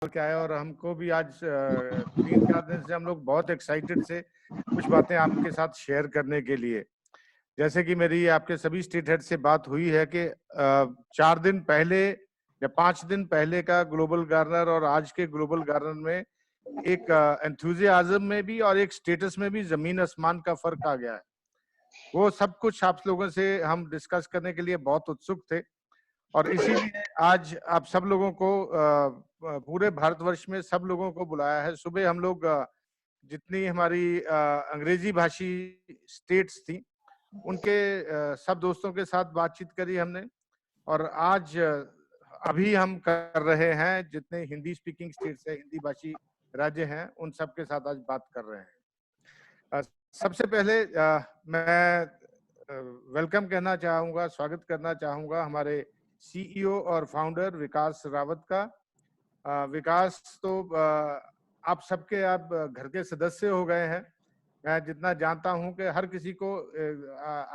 क्या है, और हमको भी आज 3-4 दिन से हम लोग बहुत एक्साइटेड से कुछ बातें आपके साथ शेयर करने के लिए। जैसे कि मेरी आपके सभी स्टेट हेड से बात हुई है कि 4 दिन पहले या 5 दिन पहले का ग्लोबल गार्नर और आज के ग्लोबल गार्नर में एक एंथुजियाज्म में भी और एक स्टेटस में भी जमीन आसमान का फर्क आ गया है। वो सब कुछ आप लोगों से हम डिस्कस करने के लिए बहुत उत्सुक थे, और इसीलिए आज आप सब लोगों को पूरे भारतवर्ष में सब लोगों को बुलाया है। सुबह हम लोग जितनी हमारी अंग्रेजी भाषी स्टेट्स थी उनके सब दोस्तों के साथ बातचीत करी हमने, और आज अभी हम कर रहे हैं जितने हिंदी स्पीकिंग स्टेट्स है, हिंदी भाषी राज्य हैं, उन सब के साथ आज बात कर रहे हैं। सबसे पहले मैं वेलकम कहना चाहूँगा, स्वागत करना चाहूँगा हमारे सीईओ और फाउंडर विकास रावत का। विकास तो आप सबके आप घर के सदस्य हो गए हैं। मैं जितना जानता हूं कि हर किसी को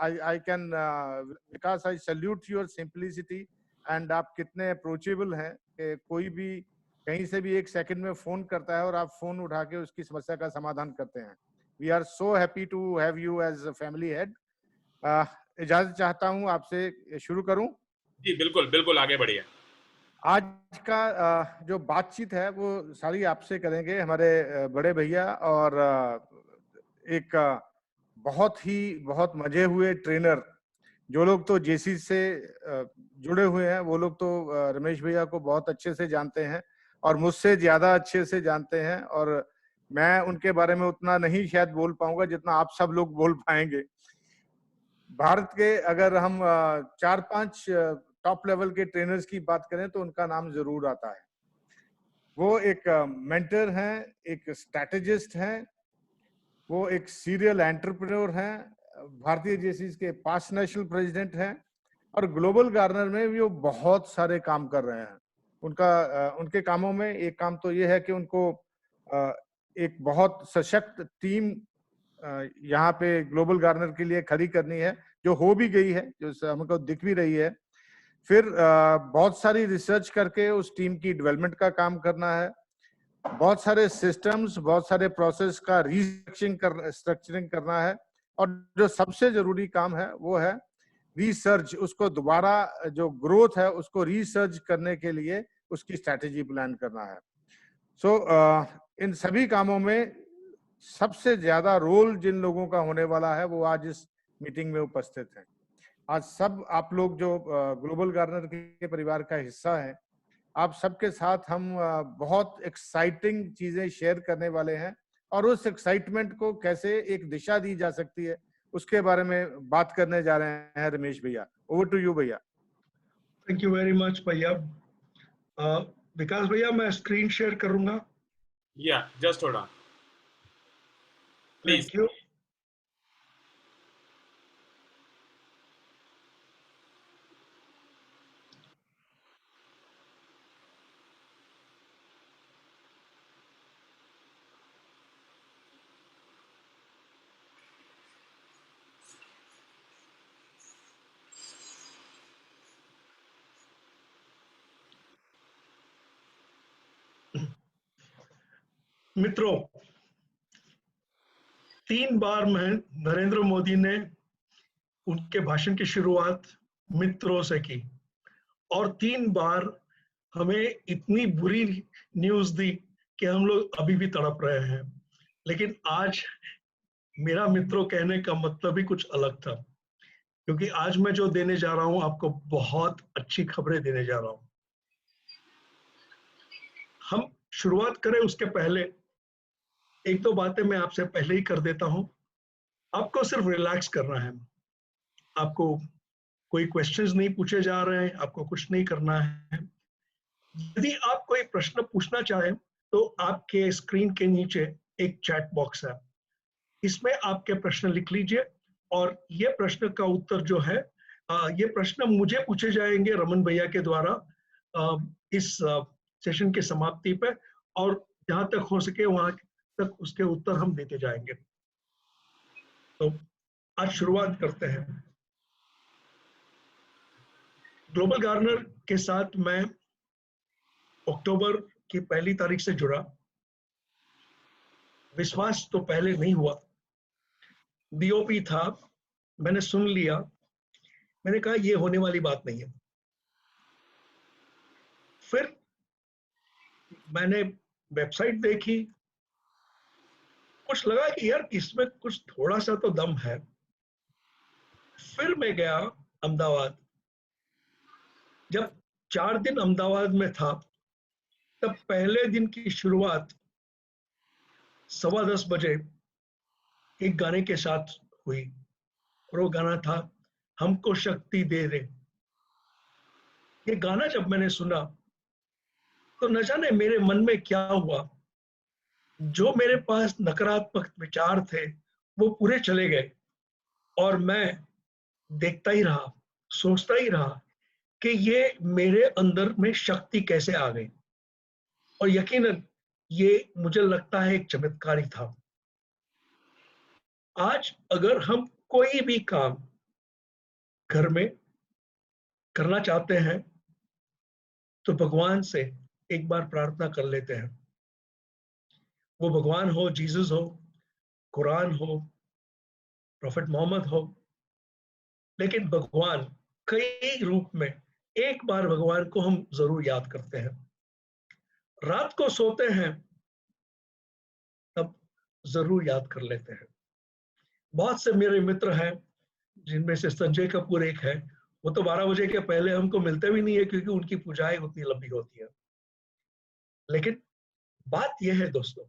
I can Vikas, I salute your simplicity, and आप कितने अप्रोचेबल हैं कि कोई भी कहीं से भी एक सेकंड में फोन करता है और आप फोन उठा के उसकी समस्या का समाधान करते हैं। We are so happy to have you as family head. इजाजत चाहता हूं, आपसे शुरू करूं। जी बिल्कुल बिल्कुल, आगे बढ़िए। आज का जो बातचीत है वो सारी आपसे करेंगे हमारे बड़े भैया, और एक बहुत मजे हुए ट्रेनर। जो लोग तो जेसी से जुड़े हुए हैं वो लोग तो रमेश भैया को बहुत अच्छे से जानते हैं और मुझसे ज्यादा अच्छे से जानते हैं, और मैं उनके बारे में उतना नहीं शायद बोल पाऊंगा जितना आप सब लोग बोल पाएंगे। भारत के अगर हम 4-5 टॉप लेवल के ट्रेनर्स की बात करें तो उनका नाम जरूर आता है। वो एक मेंटर हैं, एक स्ट्रैटेजिस्ट हैं, वो एक सीरियल एंटरप्रेन्योर हैं, भारतीय जेसीज के पास्ट नेशनल प्रेसिडेंट हैं, और ग्लोबल गार्नर में भी वो बहुत सारे काम कर रहे हैं। उनके कामों में एक काम तो ये है कि उनको एक बहुत सशक्त टीम यहाँ पे ग्लोबल गार्नर के लिए खड़ी करनी है, जो हो भी गई है, जो हमको दिख भी रही है। फिर बहुत सारी रिसर्च करके उस टीम की डेवलपमेंट का काम करना है। बहुत सारे सिस्टम्स, बहुत सारे प्रोसेस का स्ट्रक्चरिंग करना है, और जो सबसे जरूरी काम है वो है रिसर्च। उसको दोबारा जो ग्रोथ है उसको रिसर्च करने के लिए उसकी स्ट्रैटेजी प्लान करना है। सो इन सभी कामों में सबसे ज्यादा रोल जिन लोगों का होने वाला है वो आज इस मीटिंग में उपस्थित हैं। आज सब आप लोग जो ग्लोबल गार्नर के परिवार का हिस्सा है, आप सबके साथ हम बहुत एक्साइटिंग चीजें शेयर करने वाले हैं, और उस एक्साइटमेंट को कैसे एक दिशा दी जा सकती है उसके बारे में बात करने जा रहे हैं। रमेश भैया, ओवर टू यू भैया। थैंक यू वेरी मच भैया। विकास भैया, मैं स्क्रीन शेयर करूंगा। या just hold on please. Thank you. मित्रों, 3 बार मैं नरेंद्र मोदी ने उनके भाषण की शुरुआत मित्रों से की, और 3 बार हमें इतनी बुरी न्यूज दी कि हम लोग अभी भी तड़प रहे हैं। लेकिन आज मेरा मित्रों कहने का मतलब ही कुछ अलग था, क्योंकि आज मैं जो देने जा रहा हूं आपको बहुत अच्छी खबरें देने जा रहा हूं। हम शुरुआत करें उसके पहले एक दो बातें मैं आपसे पहले ही कर देता हूं। आपको सिर्फ रिलैक्स करना है, आपको कोई क्वेश्चंस नहीं पूछे जा रहे हैं, आपको कुछ नहीं करना है। यदि आप कोई प्रश्न पूछना चाहें तो आपके स्क्रीन के नीचे एक चैट बॉक्स है, इसमें आपके प्रश्न लिख लीजिए, और ये प्रश्न का उत्तर जो है ये प्रश्न मुझे पूछे जाएंगे रमन भैया के द्वारा इस सेशन के समाप्ति पे, और जहां तक हो सके वहां तक उसके उत्तर हम देते जाएंगे। तो आज शुरुआत करते हैं। ग्लोबल गार्नर के साथ मैं अक्टूबर की पहली तारीख से जुड़ा। विश्वास तो पहले नहीं हुआ, डीओपी था, मैंने सुन लिया, मैंने कहा ये होने वाली बात नहीं है। फिर मैंने वेबसाइट देखी, कुछ लगा कि यार इसमें कुछ थोड़ा सा तो दम है। फिर मैं गया अहमदाबाद। जब 4 दिन अहमदाबाद में था, तब पहले दिन की शुरुआत 10:15 बजे एक गाने के साथ हुई, और वो गाना था हमको शक्ति दे दे। ये गाना जब मैंने सुना तो न जाने मेरे मन में क्या हुआ, जो मेरे पास नकारात्मक विचार थे वो पूरे चले गए, और मैं देखता ही रहा, सोचता ही रहा कि ये मेरे अंदर में शक्ति कैसे आ गई। और यकीनन ये मुझे लगता है एक चमत्कार ही था। आज अगर हम कोई भी काम घर में करना चाहते हैं तो भगवान से एक बार प्रार्थना कर लेते हैं। वो भगवान हो, जीसस हो, कुरान हो, प्रोफेट मोहम्मद हो, लेकिन भगवान कई रूप में, एक बार भगवान को हम जरूर याद करते हैं। रात को सोते हैं तब जरूर याद कर लेते हैं। बहुत से मेरे मित्र हैं, जिनमें से संजय कपूर एक है, वो तो 12 बजे के पहले हमको मिलते भी नहीं है, क्योंकि उनकी पूजाएं उतनी लंबी होती है। लेकिन बात यह है दोस्तों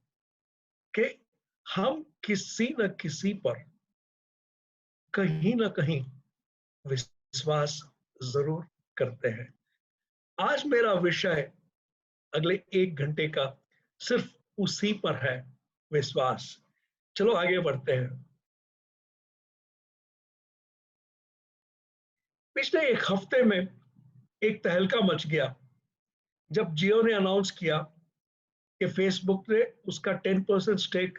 कि हम किसी न किसी पर कहीं ना कहीं विश्वास जरूर करते हैं। आज मेरा विषय अगले 1 घंटे का सिर्फ उसी पर है, विश्वास। चलो आगे बढ़ते हैं। पिछले 1 हफ्ते में एक तहलका मच गया जब जियो ने अनाउंस किया कि फेसबुक ने उसका 10% स्टेक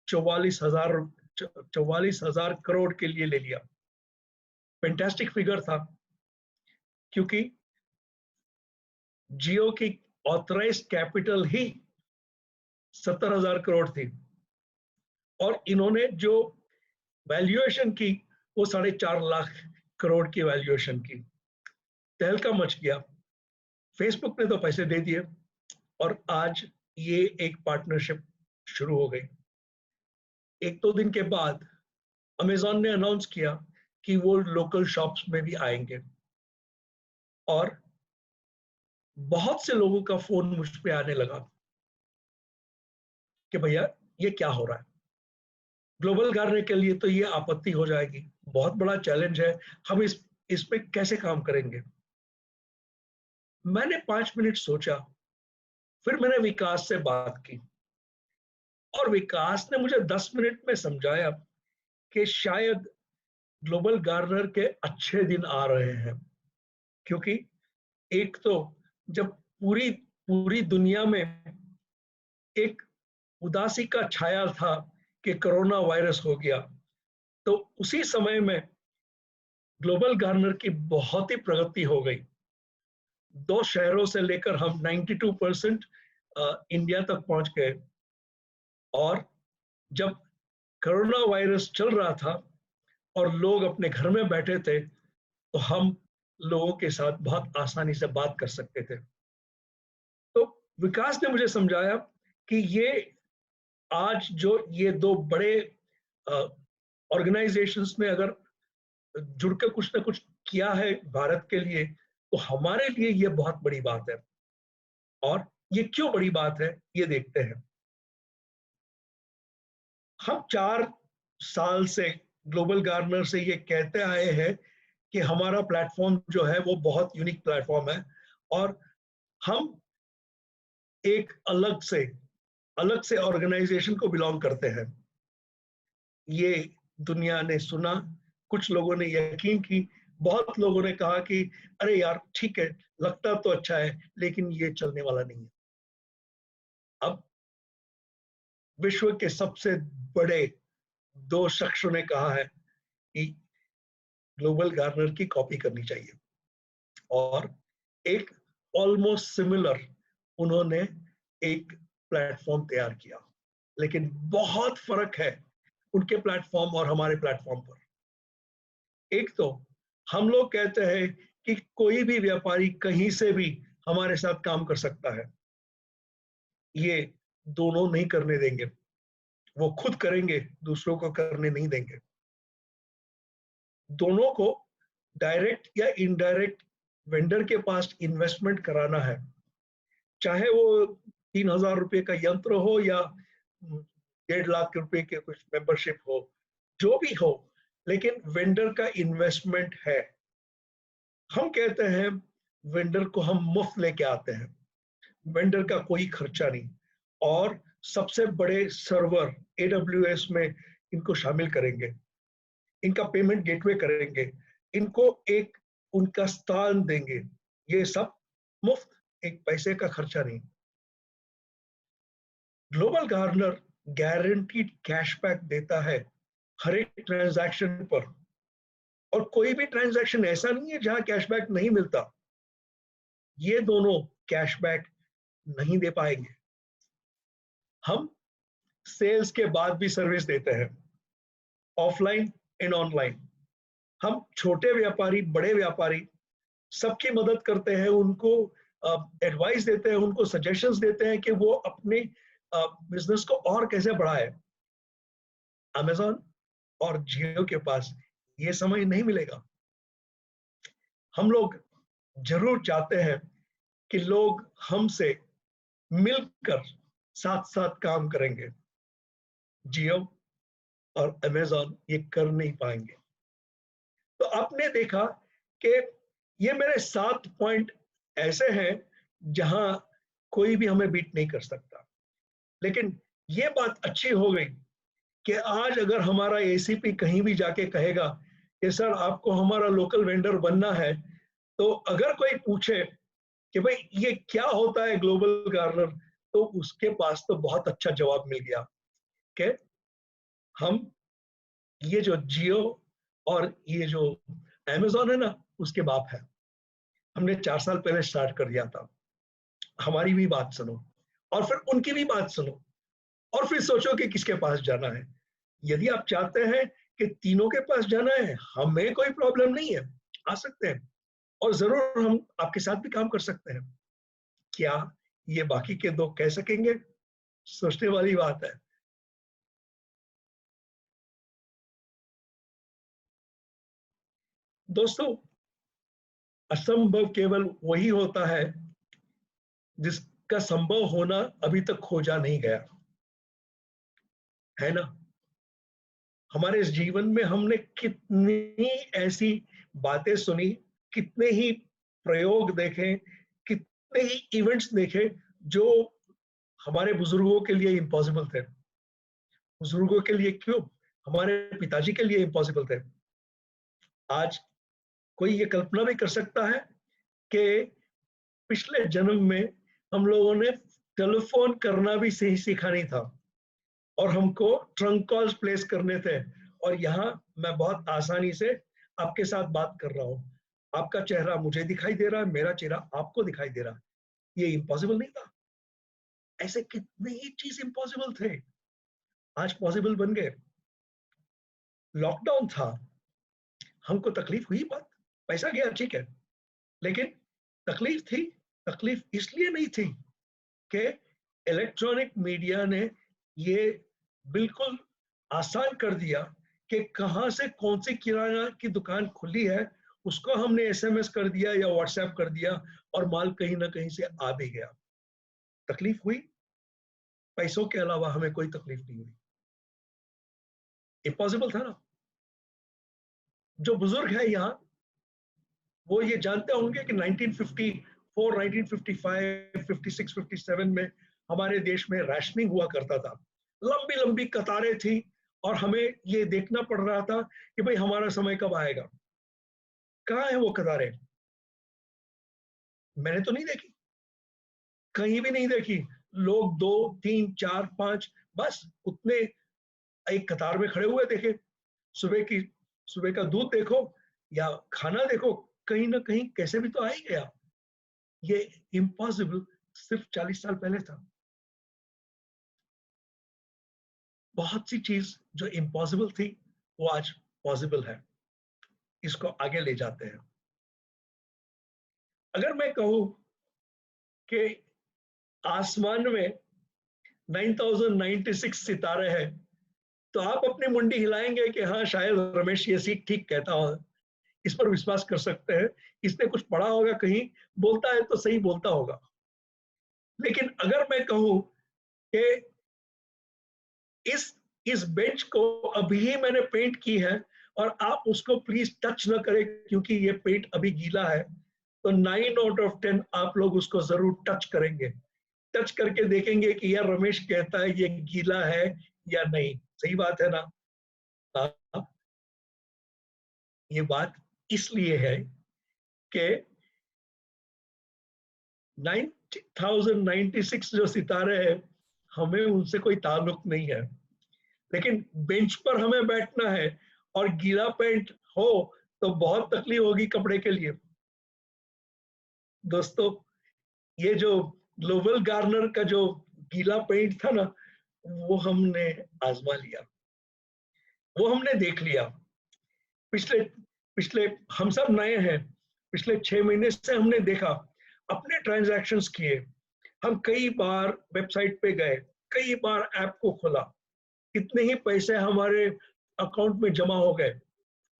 44,000 करोड़ के लिए ले लिया। फैंटास्टिक फिगर था, क्योंकि जियो की ऑथराइज्ड कैपिटल ही 70,000 करोड़ थी, और इन्होंने जो वैल्यूएशन की वो 4.5 लाख करोड़ की वैल्यूएशन की। तहलका मच गया। फेसबुक ने तो पैसे दे दिए, और आज ये एक पार्टनरशिप शुरू हो गई। 1-2 दिन के बाद अमेजॉन ने अनाउंस किया कि वो लोकल शॉप्स में भी आएंगे, और बहुत से लोगों का फोन मुझ पे आने लगा कि भैया ये क्या हो रहा है, ग्लोबल गार्निंग के लिए तो ये आपत्ति हो जाएगी, बहुत बड़ा चैलेंज है, हम इस पे कैसे काम करेंगे। मैंने 5 मिनट सोचा, फिर मैंने विकास से बात की, और विकास ने मुझे 10 मिनट में समझाया कि शायद ग्लोबल गार्नर के अच्छे दिन आ रहे हैं। क्योंकि एक तो जब पूरी पूरी दुनिया में एक उदासी का छाया था कि कोरोना वायरस हो गया, तो उसी समय में ग्लोबल गार्नर की बहुत ही प्रगति हो गई। 2 शहरों से लेकर हम 92% इंडिया तक पहुंच गए, और जब कोरोना वायरस चल रहा था और लोग अपने घर में बैठे थे, तो हम लोगों के साथ बहुत आसानी से बात कर सकते थे। तो विकास ने मुझे समझाया कि ये आज जो ये 2 बड़े ऑर्गेनाइजेशंस ने अगर जुड़कर कुछ ना कुछ किया है भारत के लिए, तो हमारे लिए ये बहुत बड़ी बात है। और ये क्यों बड़ी बात है, ये देखते हैं। हम 4 साल से ग्लोबल गार्नर से ये कहते आए हैं कि हमारा प्लेटफॉर्म जो है वो बहुत यूनिक प्लेटफॉर्म है, और हम एक अलग से ऑर्गेनाइजेशन को बिलोंग करते हैं। ये दुनिया ने सुना, कुछ लोगों ने यकीन की, बहुत लोगों ने कहा कि अरे यार ठीक है, लगता तो अच्छा है, लेकिन ये चलने वाला नहीं है। अब विश्व के सबसे बड़े 2 शख्सों ने कहा है कि ग्लोबल गार्नर की कॉपी करनी चाहिए, और एक ऑलमोस्ट सिमिलर उन्होंने एक प्लेटफॉर्म तैयार किया, लेकिन बहुत फर्क है उनके प्लेटफॉर्म और हमारे प्लेटफॉर्म पर। एक तो हम लोग कहते हैं कि कोई भी व्यापारी कहीं से भी हमारे साथ काम कर सकता है, ये दोनों नहीं करने देंगे, वो खुद करेंगे, दूसरों को करने नहीं देंगे। दोनों को डायरेक्ट या इनडायरेक्ट वेंडर के पास इन्वेस्टमेंट कराना है, चाहे वो 3,000 रुपए का यंत्र हो या 1.5 लाख रुपए के कुछ मेंबरशिप हो, जो भी हो, लेकिन वेंडर का इन्वेस्टमेंट है। हम कहते हैं वेंडर को हम मुफ्त लेके आते हैं, वेंडर का कोई खर्चा नहीं, और सबसे बड़े सर्वर AWS में इनको शामिल करेंगे, इनका पेमेंट गेटवे करेंगे, इनको एक उनका स्थान देंगे, ये सब मुफ्त, एक पैसे का खर्चा नहीं। ग्लोबल गार्नर गारंटीड कैशबैक देता है हर एक ट्रांजैक्शन पर, और कोई भी ट्रांजैक्शन ऐसा नहीं है जहां कैशबैक नहीं मिलता। ये दोनों कैशबैक नहीं दे पाएंगे। हम सेल्स के बाद भी सर्विस देते हैं, ऑफलाइन एंड ऑनलाइन। हम छोटे व्यापारी, बड़े व्यापारी, सबकी मदद करते हैं, उनको एडवाइस देते हैं, उनको सजेशंस देते हैं कि वो अपने बिजनेस को और कैसे बढ़ाए। अमेज़न और जियो के पास ये समय नहीं मिलेगा। हम लोग जरूर चाहते हैं कि लोग हमसे मिलकर साथ साथ काम करेंगे। जियो और अमेज़न ये कर नहीं पाएंगे। तो आपने देखा कि ये मेरे 7 पॉइंट ऐसे हैं जहां कोई भी हमें बीट नहीं कर सकता। लेकिन ये बात अच्छी हो गई कि आज अगर हमारा ACP कहीं भी जाके कहेगा कि सर आपको हमारा लोकल वेंडर बनना है, तो अगर कोई पूछे कि भाई ये क्या होता है ग्लोबल गार्नर, तो उसके पास तो बहुत अच्छा जवाब मिल गया कि हम ये जो जियो और ये जो अमेज़न है ना, उसके बाप है। हमने 4 साल पहले स्टार्ट कर दिया था। हमारी भी बात सुनो और फिर उनकी भी बात सुनो, और फिर सोचो कि किसके पास जाना है। यदि आप चाहते हैं कि तीनों के पास जाना है, हमें कोई प्रॉब्लम नहीं है, आ सकते हैं, और जरूर हम आपके साथ भी काम कर सकते हैं। क्या ये बाकी के 2 कह सकेंगे? सोचने वाली बात है। दोस्तों, असंभव केवल वही होता है जिसका संभव होना अभी तक खोजा नहीं गया, है ना? हमारे इस जीवन में हमने कितनी ऐसी बातें सुनी, कितने ही प्रयोग देखे, कितने ही इवेंट्स देखे जो हमारे बुजुर्गों के लिए इम्पॉसिबल थे। बुजुर्गों के लिए क्यों, हमारे पिताजी के लिए इम्पॉसिबल थे। आज कोई ये कल्पना भी कर सकता है कि पिछले जन्म में हम लोगों ने टेलीफोन करना भी सही सीखा नहीं था, और हमको ट्रंक कॉल्स प्लेस करने थे, और यहाँ मैं बहुत आसानी से आपके साथ बात कर रहा हूँ। आपका चेहरा मुझे दिखाई दे रहा है, मेरा चेहरा आपको दिखाई दे रहा है। ये इम्पॉसिबल नहीं था। ऐसे कितने ही चीज इम्पॉसिबल थे, आज पॉसिबल बन गए। लॉकडाउन था, हमको तकलीफ हुई, बात पैसा गया, ठीक है, लेकिन तकलीफ थी। तकलीफ इसलिए नहीं थी कि इलेक्ट्रॉनिक मीडिया ने ये बिल्कुल आसान कर दिया कि कहां से कौन सी किराना की दुकान खुली है, उसको हमने SMS कर दिया या WhatsApp कर दिया, और माल कहीं ना कहीं से आ भी गया। तकलीफ हुई, पैसों के अलावा हमें कोई तकलीफ नहीं हुई। इम्पॉसिबल था ना? जो बुजुर्ग है यहाँ, वो ये जानते होंगे कि 1954, 1955, 56, 57 में हमारे देश में राशनिंग हुआ करता था। लंबी लंबी कतारें थी, और हमें ये देखना पड़ रहा था कि भाई हमारा समय कब आएगा। कहाँ है वो कतारें? मैंने तो नहीं देखी, कहीं भी नहीं देखी। लोग 2, 3, 4, 5 बस उतने एक कतार में खड़े हुए देखे। सुबह का दूध देखो या खाना देखो, कहीं ना कहीं कैसे भी तो आ ही गया। ये इम्पॉसिबल सिर्फ 40 साल पहले था। बहुत सी चीज जो इम्पॉसिबल थी वो आज पॉसिबल है। इसको आगे ले जाते हैं। अगर मैं कहूं कि आसमान में 9096 सितारे हैं, तो आप अपनी मुंडी हिलाएंगे कि हाँ शायद रमेश ये सीख ठीक कहता हो, इस पर विश्वास कर सकते हैं, इसने कुछ पढ़ा होगा, कहीं बोलता है तो सही बोलता होगा। लेकिन अगर मैं कहूं कि इस बेंच को अभी ही मैंने पेंट की है और आप उसको प्लीज टच न करें क्योंकि ये पेंट अभी गीला है, तो 9 आउट ऑफ 10 आप लोग उसको जरूर टच करेंगे। टच करके देखेंगे कि यार रमेश कहता है ये गीला है या नहीं। सही बात है ना? हाँ, ये बात इसलिए है कि 9096 जो सितारे हैं, हमें उनसे कोई ताल्लुक नहीं है। लेकिन बेंच पर हमें बैठना है और गीला पेंट हो तो बहुत तकलीफ होगी कपड़े के लिए। दोस्तों, ये जो ग्लोबल गार्नर का जो गीला पेंट था ना, वो हमने आजमा लिया, वो हमने देख लिया। पिछले पिछले हम सब नए हैं, पिछले 6 महीने से हमने देखा, अपने ट्रांजैक्शंस किए, हम कई बार वेबसाइट पे गए, कई बार ऐप को खोला, कितने ही पैसे हमारे अकाउंट में जमा हो गए,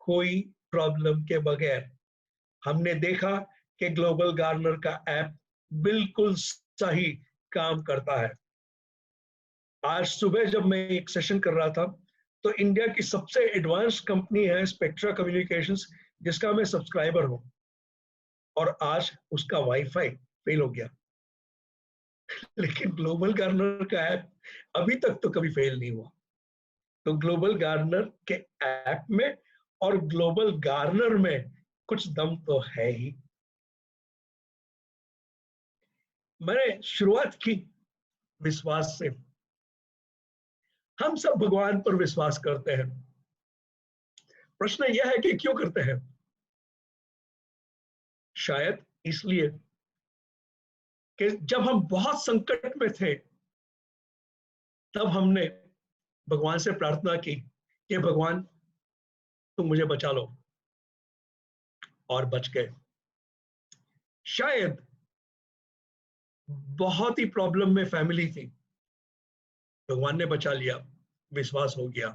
कोई प्रॉब्लम के बगैर। हमने देखा कि ग्लोबल गार्नर का ऐप बिल्कुल सही काम करता है। आज सुबह जब मैं एक सेशन कर रहा था, तो इंडिया की सबसे एडवांस कंपनी है स्पेक्ट्रा कम्युनिकेशंस, जिसका मैं सब्सक्राइबर हूं, और आज उसका वाईफाई फेल हो गया। लेकिन ग्लोबल गार्नर का ऐप अभी तक तो कभी फेल नहीं हुआ। तो ग्लोबल गार्नर के ऐप में और ग्लोबल गार्नर में कुछ दम तो है ही। मैंने शुरुआत की विश्वास से। हम सब भगवान पर विश्वास करते हैं। प्रश्न यह है कि क्यों करते हैं? शायद इसलिए कि जब हम बहुत संकट में थे, तब हमने भगवान से प्रार्थना की कि भगवान तुम मुझे बचा लो, और बच गए। शायद बहुत ही प्रॉब्लम में फैमिली थी, भगवान ने बचा लिया, विश्वास हो गया।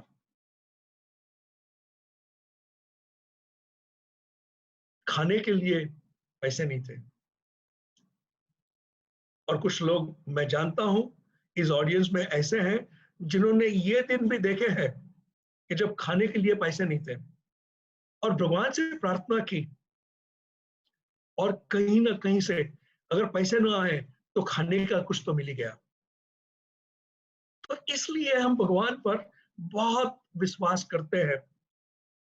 खाने के लिए पैसे नहीं थे, और कुछ लोग मैं जानता हूं इस ऑडियंस में ऐसे हैं जिन्होंने ये दिन भी देखे हैं कि जब खाने के लिए पैसे नहीं थे, और भगवान से प्रार्थना की, और कहीं ना कहीं से अगर पैसे ना आए तो खाने का कुछ तो मिल ही गया। तो इसलिए हम भगवान पर बहुत विश्वास करते हैं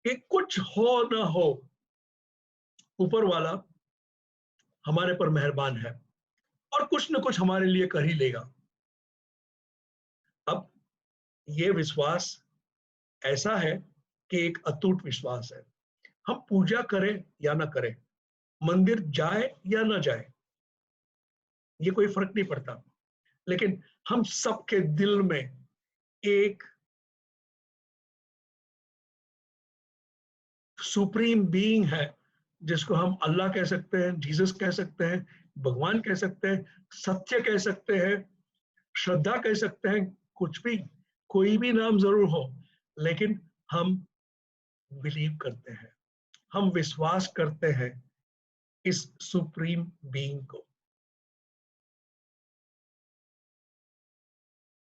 कि कुछ हो ना हो, ऊपर वाला हमारे पर मेहरबान है और कुछ न कुछ हमारे लिए कर ही लेगा। अब ये विश्वास ऐसा है कि एक अटूट विश्वास है। हम पूजा करें या ना करें, मंदिर जाए या ना जाए, ये कोई फर्क नहीं पड़ता, लेकिन हम सबके दिल में एक सुप्रीम बीइंग है, जिसको हम अल्लाह कह सकते हैं, जीसस कह सकते हैं, भगवान कह सकते हैं, सत्य कह सकते हैं, श्रद्धा कह सकते हैं, कुछ भी, कोई भी नाम जरूर हो, लेकिन हम बिलीव करते हैं, हम विश्वास करते हैं इस सुप्रीम बीइंग को।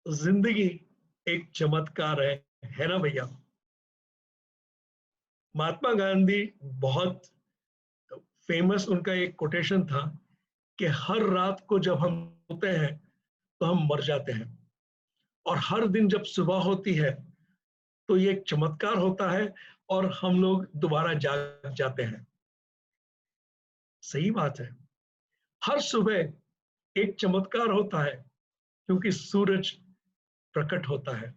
जिंदगी एक चमत्कार है ना भैया? महात्मा गांधी, बहुत फेमस उनका एक कोटेशन था कि हर रात को जब हम सोते हैं तो हम मर जाते हैं, और हर दिन जब सुबह होती है तो ये एक चमत्कार होता है और हम लोग दोबारा जाग जाते हैं। सही बात है, हर सुबह एक चमत्कार होता है क्योंकि सूरज प्रकट होता है।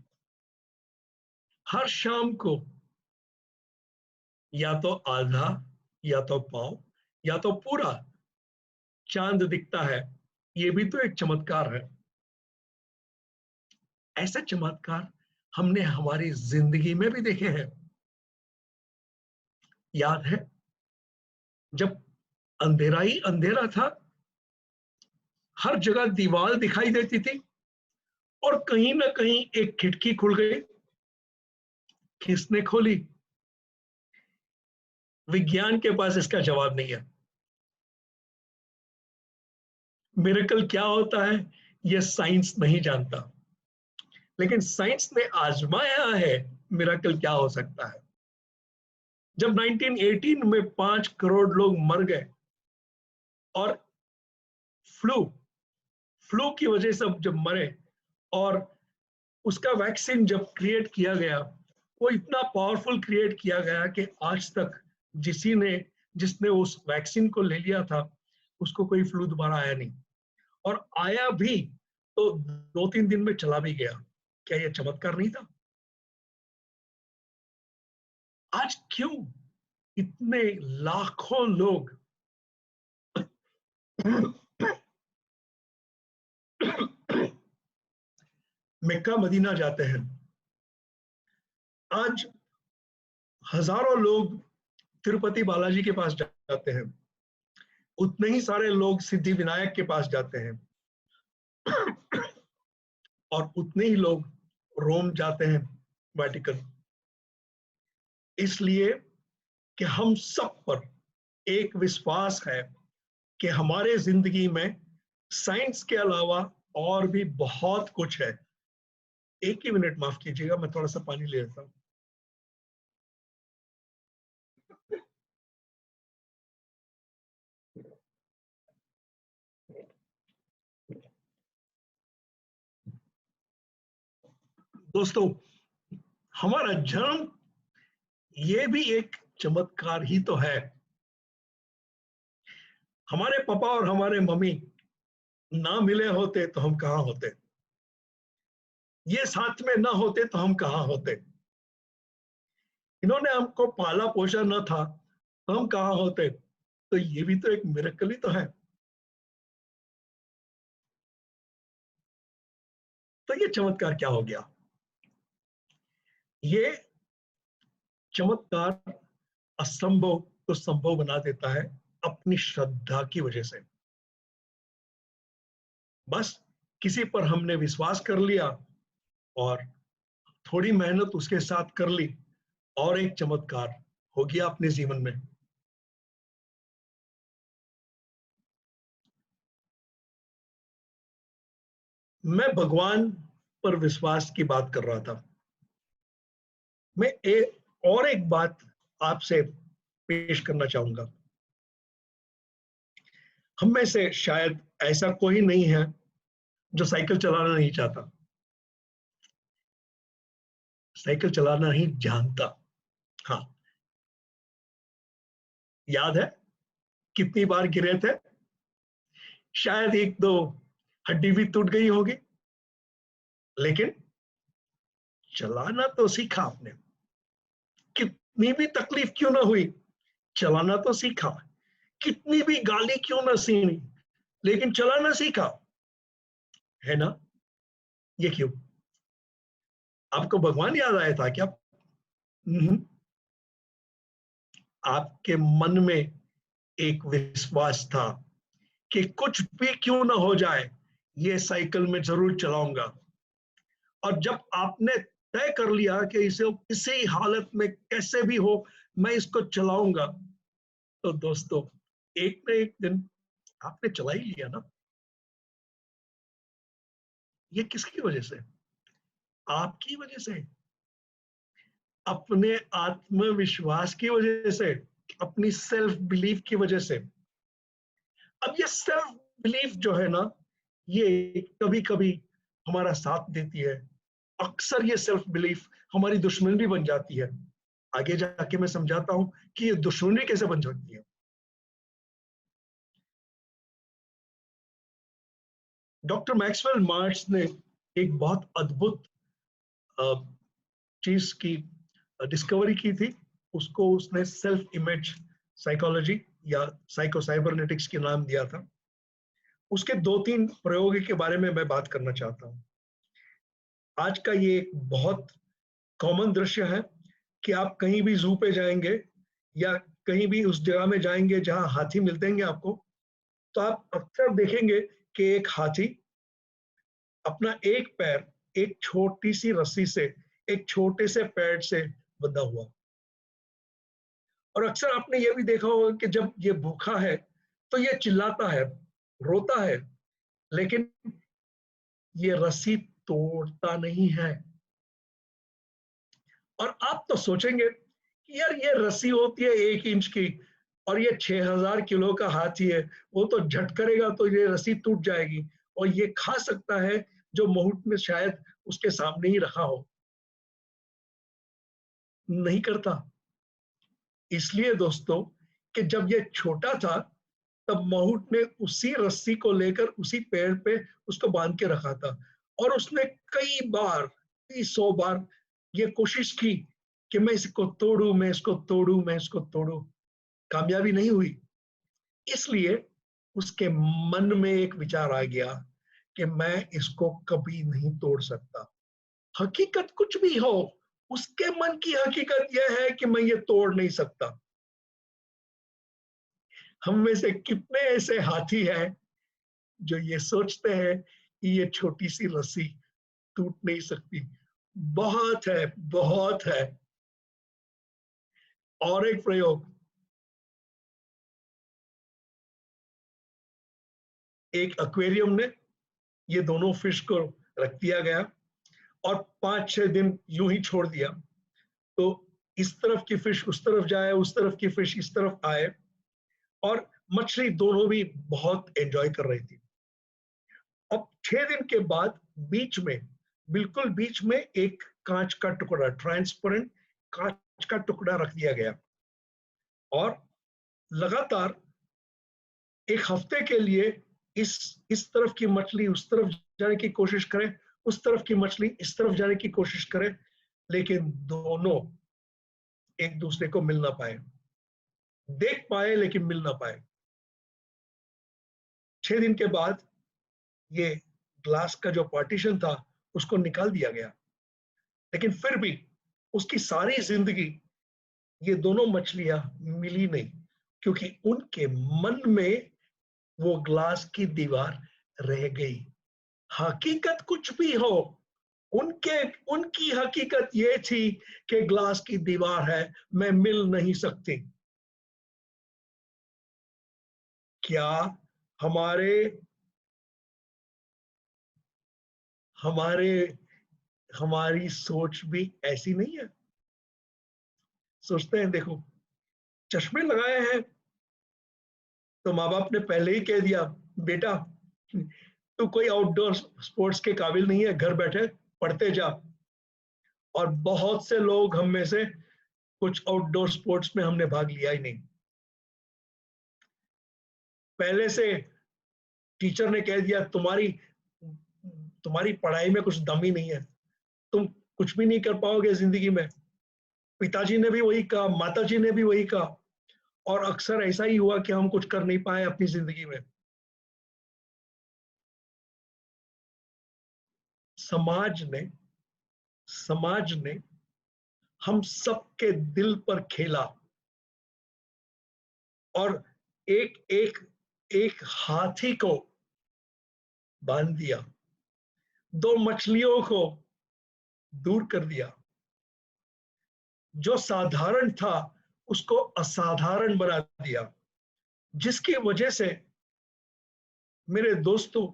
हर शाम को या तो आधा, या तो पांव, या तो पूरा चांद दिखता है, ये भी तो एक चमत्कार है। ऐसे चमत्कार हमने हमारी जिंदगी में भी देखे हैं। याद है जब अंधेरा ही अंधेरा था, हर जगह दीवार दिखाई देती थी और कहीं ना कहीं एक खिड़की खुल गई। किसने खोली? विज्ञान के पास इसका जवाब नहीं है। मिरेकल क्या होता है यह साइंस नहीं जानता, लेकिन साइंस ने आजमाया है मिरेकल क्या हो सकता है। जब 1918 में 5 करोड़ लोग मर गए और फ्लू फ्लू की वजह से जब मरे, और उसका वैक्सीन जब क्रिएट किया गया, वो इतना पावरफुल क्रिएट किया गया कि आज तक जिसने उस वैक्सीन को ले लिया था उसको कोई फ्लू दोबारा आया नहीं, और आया भी तो 2-3 दिन में चला भी गया। क्या यह चमत्कार नहीं था? आज क्यों इतने लाखों लोग मक्का मदीना जाते हैं? आज हजारों लोग तिरुपति बालाजी के पास जाते हैं, उतने ही सारे लोग सिद्धि विनायक के पास जाते हैं, और उतने ही लोग रोम जाते हैं, वेटिकन। इसलिए कि हम सब पर एक विश्वास है कि हमारे जिंदगी में साइंस के अलावा और भी बहुत कुछ है। एक ही मिनट माफ कीजिएगा, मैं थोड़ा सा पानी ले लेता हूं। दोस्तों, हमारा जन्म ये भी एक चमत्कार ही तो है। हमारे पापा और हमारे मम्मी ना मिले होते तो हम कहां होते? ये साथ में ना होते तो हम कहां होते? इन्होंने हमको पाला पोषा न था तो हम कहां होते? तो ये भी तो एक मिरेकल ही तो है। तो ये चमत्कार क्या हो गया? ये चमत्कार असंभव को संभव बना देता है अपनी श्रद्धा की वजह से। बस किसी पर हमने विश्वास कर लिया और थोड़ी मेहनत उसके साथ कर ली और एक चमत्कार हो गया अपने जीवन में। मैं भगवान पर विश्वास की बात कर रहा था। मैं और एक बात आपसे पेश करना चाहूंगा। हम में से शायद ऐसा कोई नहीं है जो साइकिल चलाना नहीं चाहता, साइकिल चलाना नहीं जानता। हाँ, याद है कितनी बार गिरे थे? शायद 1-2 हड्डी भी टूट गई होगी, लेकिन चलाना तो सीखा आपने। कितनी भी तकलीफ क्यों ना हुई, चलाना तो सीखा। कितनी भी गाली क्यों ना सुनी, लेकिन चलाना सीखा, है ना? ये क्यों? आपको भगवान याद आया था क्या? आपके मन में एक विश्वास था कि कुछ भी क्यों ना हो जाए, ये साइकिल में जरूर चलाऊंगा। और जब आपने तय कर लिया कि इसे किसी हालत में कैसे भी हो मैं इसको चलाऊंगा, तो दोस्तों एक न एक दिन आपने चला ही लिया ना। ये किसकी वजह से? आपकी वजह से, अपने आत्मविश्वास की वजह से, अपनी सेल्फ बिलीफ की वजह से। अब ये सेल्फ बिलीफ जो है ना, ये कभी कभी हमारा साथ देती है, अक्सर ये सेल्फ बिलीफ हमारी दुश्मन भी बन जाती है। आगे जाके मैं समझाता हूं कि ये दुश्मनी कैसे बन सकती है। डॉक्टर मैक्सवेल मार्श ने एक बहुत अद्भुत चीज की डिस्कवरी की थी। उसको उसने सेल्फ इमेज साइकोलॉजी या साइको साइबरनेटिक्स के नाम दिया था। उसके 2-3 प्रयोग के बारे में मैं बात करना चाहता हूं। आज का ये एक बहुत कॉमन दृश्य है कि आप कहीं भी जू पे जाएंगे या कहीं भी उस जगह में जाएंगे जहां हाथी मिलते हैं आपको, तो आप अक्सर देखेंगे कि एक हाथी अपना एक पैर एक छोटी सी रस्सी से, एक छोटे से पैर से बंधा हुआ। और अक्सर आपने ये भी देखा होगा कि जब ये भूखा है तो ये चिल्लाता है, रोता है, लेकिन ये रस्सी तोड़ता नहीं है। और आप तो सोचेंगे कि यार ये रस्सी होती है 1 इंच की और ये 6000 किलो का हाथी है, वो तो झट करेगा तो ये रस्सी टूट जाएगी और ये खा सकता है जो महूट ने शायद उसके सामने ही रखा हो। नहीं करता। इसलिए दोस्तों कि जब ये छोटा था तब महूट ने उसी रस्सी को लेकर उसी पेड़ पे उसको बांध के रखा था और उसने कई बार, कई 100 बार ये कोशिश की कि मैं इसको तोड़ू, मैं इसको तोड़ू, मैं इसको तोड़ू। कामयाबी नहीं हुई। इसलिए उसके मन में एक विचार आ गया कि मैं इसको कभी नहीं तोड़ सकता। हकीकत कुछ भी हो, उसके मन की हकीकत यह है कि मैं ये तोड़ नहीं सकता। हम में से कितने ऐसे हाथी हैं जो ये सोचते हैं कि ये छोटी सी रस्सी टूट नहीं सकती? बहुत है, बहुत है। और एक प्रयोग, एक एक्वेरियम में ये दोनों फिश को रख दिया गया और 5-6 दिन यूं ही छोड़ दिया, तो इस तरफ की फिश उस तरफ जाए, उस तरफ की फिश इस तरफ आए और मछली दोनों भी बहुत एंजॉय कर रही थी। अब 6 दिन के बाद बीच में, बिल्कुल बीच में एक कांच का टुकड़ा, ट्रांसपेरेंट कांच का टुकड़ा रख दिया गया और लगातार 1 हफ्ते के लिए इस तरफ की मछली उस तरफ जाने की कोशिश करे, उस तरफ की मछली इस तरफ जाने की कोशिश करे, लेकिन दोनों एक दूसरे को मिल ना पाए। देख पाए लेकिन मिल ना पाए। 6 दिन के बाद ये ग्लास का जो पार्टीशन था उसको निकाल दिया गया, लेकिन फिर भी उसकी सारी जिंदगी ये दोनों मछलियां मिली नहीं, क्योंकि उनके मन में वो ग्लास की दीवार रह गई। हकीकत कुछ भी हो, उनकी हकीकत ये थी कि ग्लास की दीवार है, मैं मिल नहीं सकती। क्या हमारे हमारे हमारी सोच भी ऐसी नहीं है? सोचते हैं, देखो चश्मे लगाए हैं तो माँ बाप ने पहले ही कह दिया, बेटा तू कोई आउटडोर स्पोर्ट्स के काबिल नहीं है, घर बैठे पढ़ते जा। और बहुत से लोग हम में से कुछ आउटडोर स्पोर्ट्स में हमने भाग लिया ही नहीं। पहले से टीचर ने कह दिया, तुम्हारी पढ़ाई में कुछ दम ही नहीं है, तुम कुछ भी नहीं कर पाओगे जिंदगी में। पिताजी ने भी वही कहा, माताजी ने भी वही कहा, और अक्सर ऐसा ही हुआ कि हम कुछ कर नहीं पाए अपनी जिंदगी में। समाज ने हम सबके दिल पर खेला और एक एक एक हाथी को बांध दिया, 2 मछलियों को दूर कर दिया। जो साधारण था उसको असाधारण बना दिया, जिसकी वजह से मेरे दोस्तों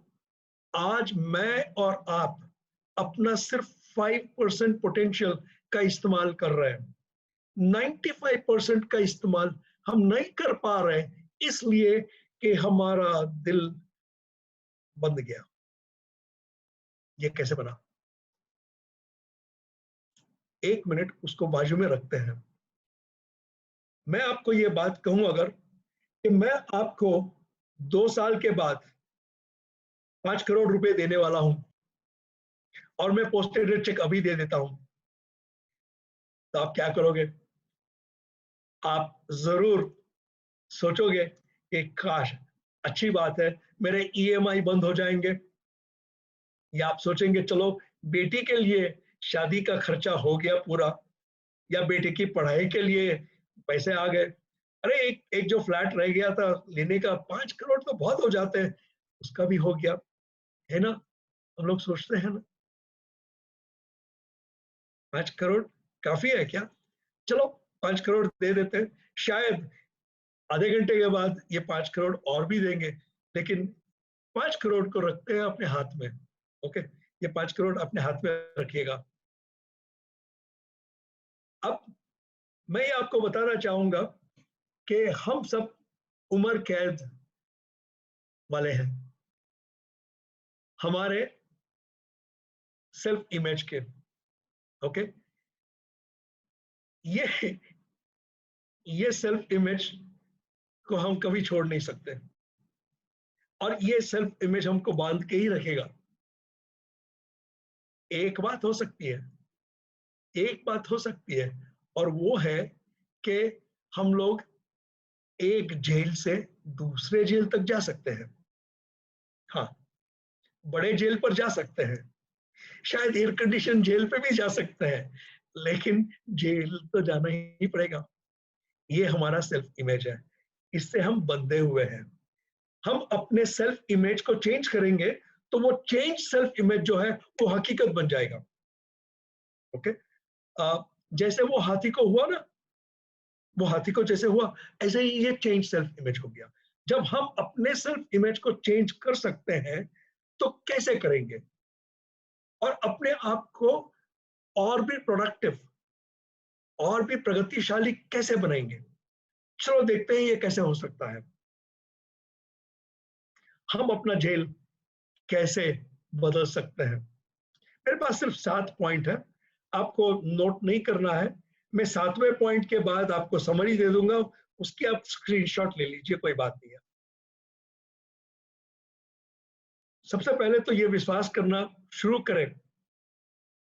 आज मैं और आप अपना सिर्फ 5% पोटेंशियल का इस्तेमाल कर रहे हैं। 95% का इस्तेमाल हम नहीं कर पा रहे, इसलिए कि हमारा दिल बंद गया। ये कैसे बना? 1 मिनट उसको बाजू में रखते हैं। मैं आपको ये बात कहूं अगर, कि मैं आपको 2 साल के बाद 5 करोड़ रुपए देने वाला हूं और मैं पोस्टेड चेक अभी दे देता हूं, तो आप क्या करोगे? आप जरूर सोचोगे कि काश, अच्छी बात है, मेरे ईएमआई बंद हो जाएंगे। या आप सोचेंगे चलो बेटी के लिए शादी का खर्चा हो गया पूरा, या बेटे की पढ़ाई के लिए पैसे आ गए, अरे एक एक जो फ्लैट रह गया था लेने का, 5 करोड़ तो बहुत हो जाते हैं, उसका भी हो गया, है ना? हम लोग सोचते हैं ना, 5 करोड़ काफी है क्या? चलो 5 करोड़ दे देते हैं, शायद आधे घंटे के बाद ये 5 करोड़ और भी देंगे, लेकिन 5 करोड़ को रखते हैं अपने हाथ में। ओके, ये 5 करोड़ अपने हाथ में रखिएगा। अब मैं ये आपको बताना चाहूंगा कि हम सब उम्र कैद वाले हैं, हमारे सेल्फ इमेज के। ओके, ये सेल्फ इमेज को हम कभी छोड़ नहीं सकते, और ये सेल्फ इमेज हमको बांध के ही रखेगा। एक बात हो सकती है, एक बात हो सकती है, और वो है कि हम लोग एक जेल से दूसरे जेल तक जा सकते हैं। हाँ, बड़े जेल पर जा सकते हैं, शायद एयर कंडीशन जेल पे भी जा सकते हैं, लेकिन जेल तो जाना ही पड़ेगा। ये हमारा सेल्फ इमेज है, इससे हम बंधे हुए हैं। हम अपने सेल्फ इमेज को चेंज करेंगे तो वो चेंज सेल्फ इमेज जो है वो हकीकत बन जाएगा। ओके, जैसे वो हाथी को हुआ ना, वो हाथी को जैसे हुआ, ऐसे ही ये चेंज सेल्फ इमेज हो गया। जब हम अपने सेल्फ इमेज को चेंज कर सकते हैं तो कैसे करेंगे, और अपने आप को और भी प्रोडक्टिव, और भी प्रगतिशाली कैसे बनाएंगे? चलो देखते हैं ये कैसे हो सकता है। हम अपना जेल कैसे बदल सकते हैं? मेरे पास सिर्फ 7 पॉइंट है, आपको नोट नहीं करना है। मैं 7वें पॉइंट के बाद आपको समरी दे दूंगा, उसकी आप स्क्रीनशॉट ले लीजिए, कोई बात नहीं है। सबसे पहले तो ये विश्वास करना शुरू करें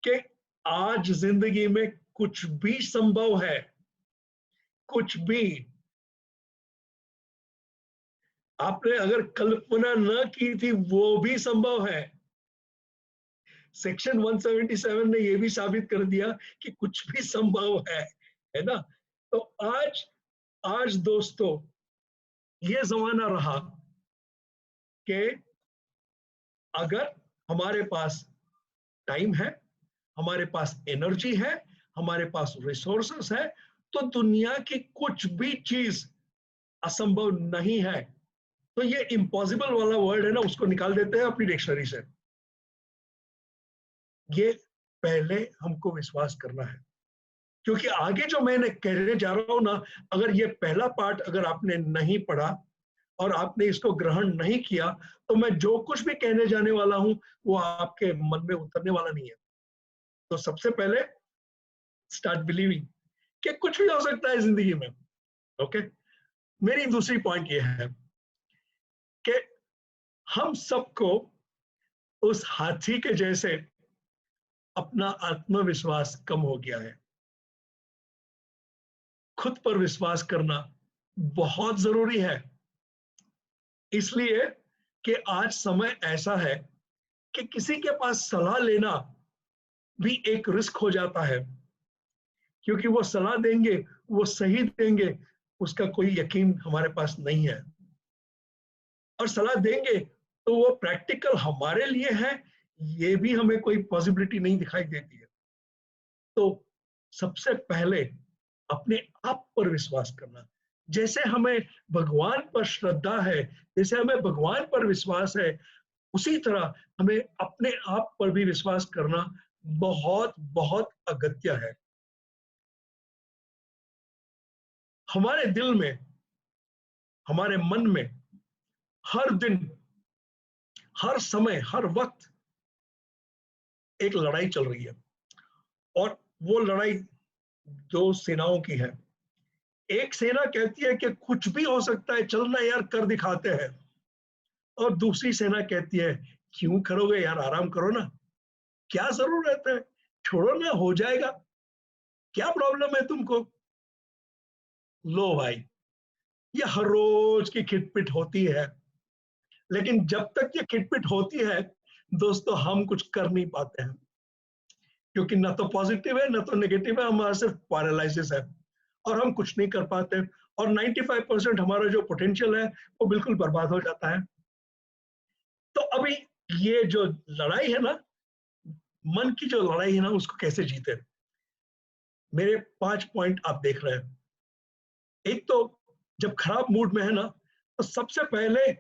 कि आज जिंदगी में कुछ भी संभव है, कुछ भी। आपने अगर कल्पना न की थी वो भी संभव है। सेक्शन 177 ने यह भी साबित कर दिया कि कुछ भी संभव है ना? तो आज दोस्तों ये जमाना रहा कि अगर हमारे पास टाइम है, हमारे पास एनर्जी है, हमारे पास रिसोर्सेस है, तो दुनिया की कुछ भी चीज असंभव नहीं है। तो ये इम्पॉसिबल वाला वर्ड है ना, उसको निकाल देते हैं अपनी डिक्शनरी से। ये पहले हमको विश्वास करना है, क्योंकि आगे जो मैंने कहने जा रहा हूं ना, अगर ये पहला पार्ट अगर आपने नहीं पढ़ा और आपने इसको ग्रहण नहीं किया, तो मैं जो कुछ भी कहने जाने वाला हूं वो आपके मन में उतरने वाला नहीं है। तो सबसे पहले स्टार्ट बिलीविंग कि कुछ भी हो सकता है जिंदगी में। ओके, मेरी दूसरी पॉइंट ये है कि हम सबको उस हाथी के जैसे अपना आत्मविश्वास कम हो गया है। खुद पर विश्वास करना बहुत जरूरी है, इसलिए कि आज समय ऐसा है कि किसी के पास सलाह लेना भी एक रिस्क हो जाता है, क्योंकि वो सलाह देंगे, वो सही देंगे, उसका कोई यकीन हमारे पास नहीं है। और सलाह देंगे तो वो प्रैक्टिकल हमारे लिए है, ये भी हमें कोई पॉसिबिलिटी नहीं दिखाई देती है। तो सबसे पहले अपने आप पर विश्वास करना। जैसे हमें भगवान पर श्रद्धा है, जैसे हमें भगवान पर विश्वास है, उसी तरह हमें अपने आप पर भी विश्वास करना बहुत बहुत अगत्य है। हमारे दिल में, हमारे मन में हर दिन, हर समय, हर वक्त एक लड़ाई चल रही है, और वो लड़ाई दो सेनाओं की है। एक सेना कहती है कि कुछ भी हो सकता है, चलना यार कर दिखाते हैं, और दूसरी सेना कहती है क्यों करोगे यार, आराम करो ना, क्या जरूरत है, छोड़ो ना, हो जाएगा, क्या प्रॉब्लम है तुमको। लो भाई, ये हर रोज की खिटपिट होती है, लेकिन जब तक ये खिटपिट होती है दोस्तों, हम कुछ कर नहीं पाते हैं। क्योंकि ना तो पॉजिटिव है ना तो नेगेटिव है, हमारा सिर्फ पैरालिसिस है और हम कुछ नहीं कर पाते और 95% हमारा जो पोटेंशियल है वो बिल्कुल बर्बाद हो जाता है। तो अभी ये जो लड़ाई है ना, मन की जो लड़ाई है ना, उसको कैसे जीते? मेरे 5 पॉइंट आप देख रहे हैं। एक तो जब खराब मूड में है ना, तो सबसे पहले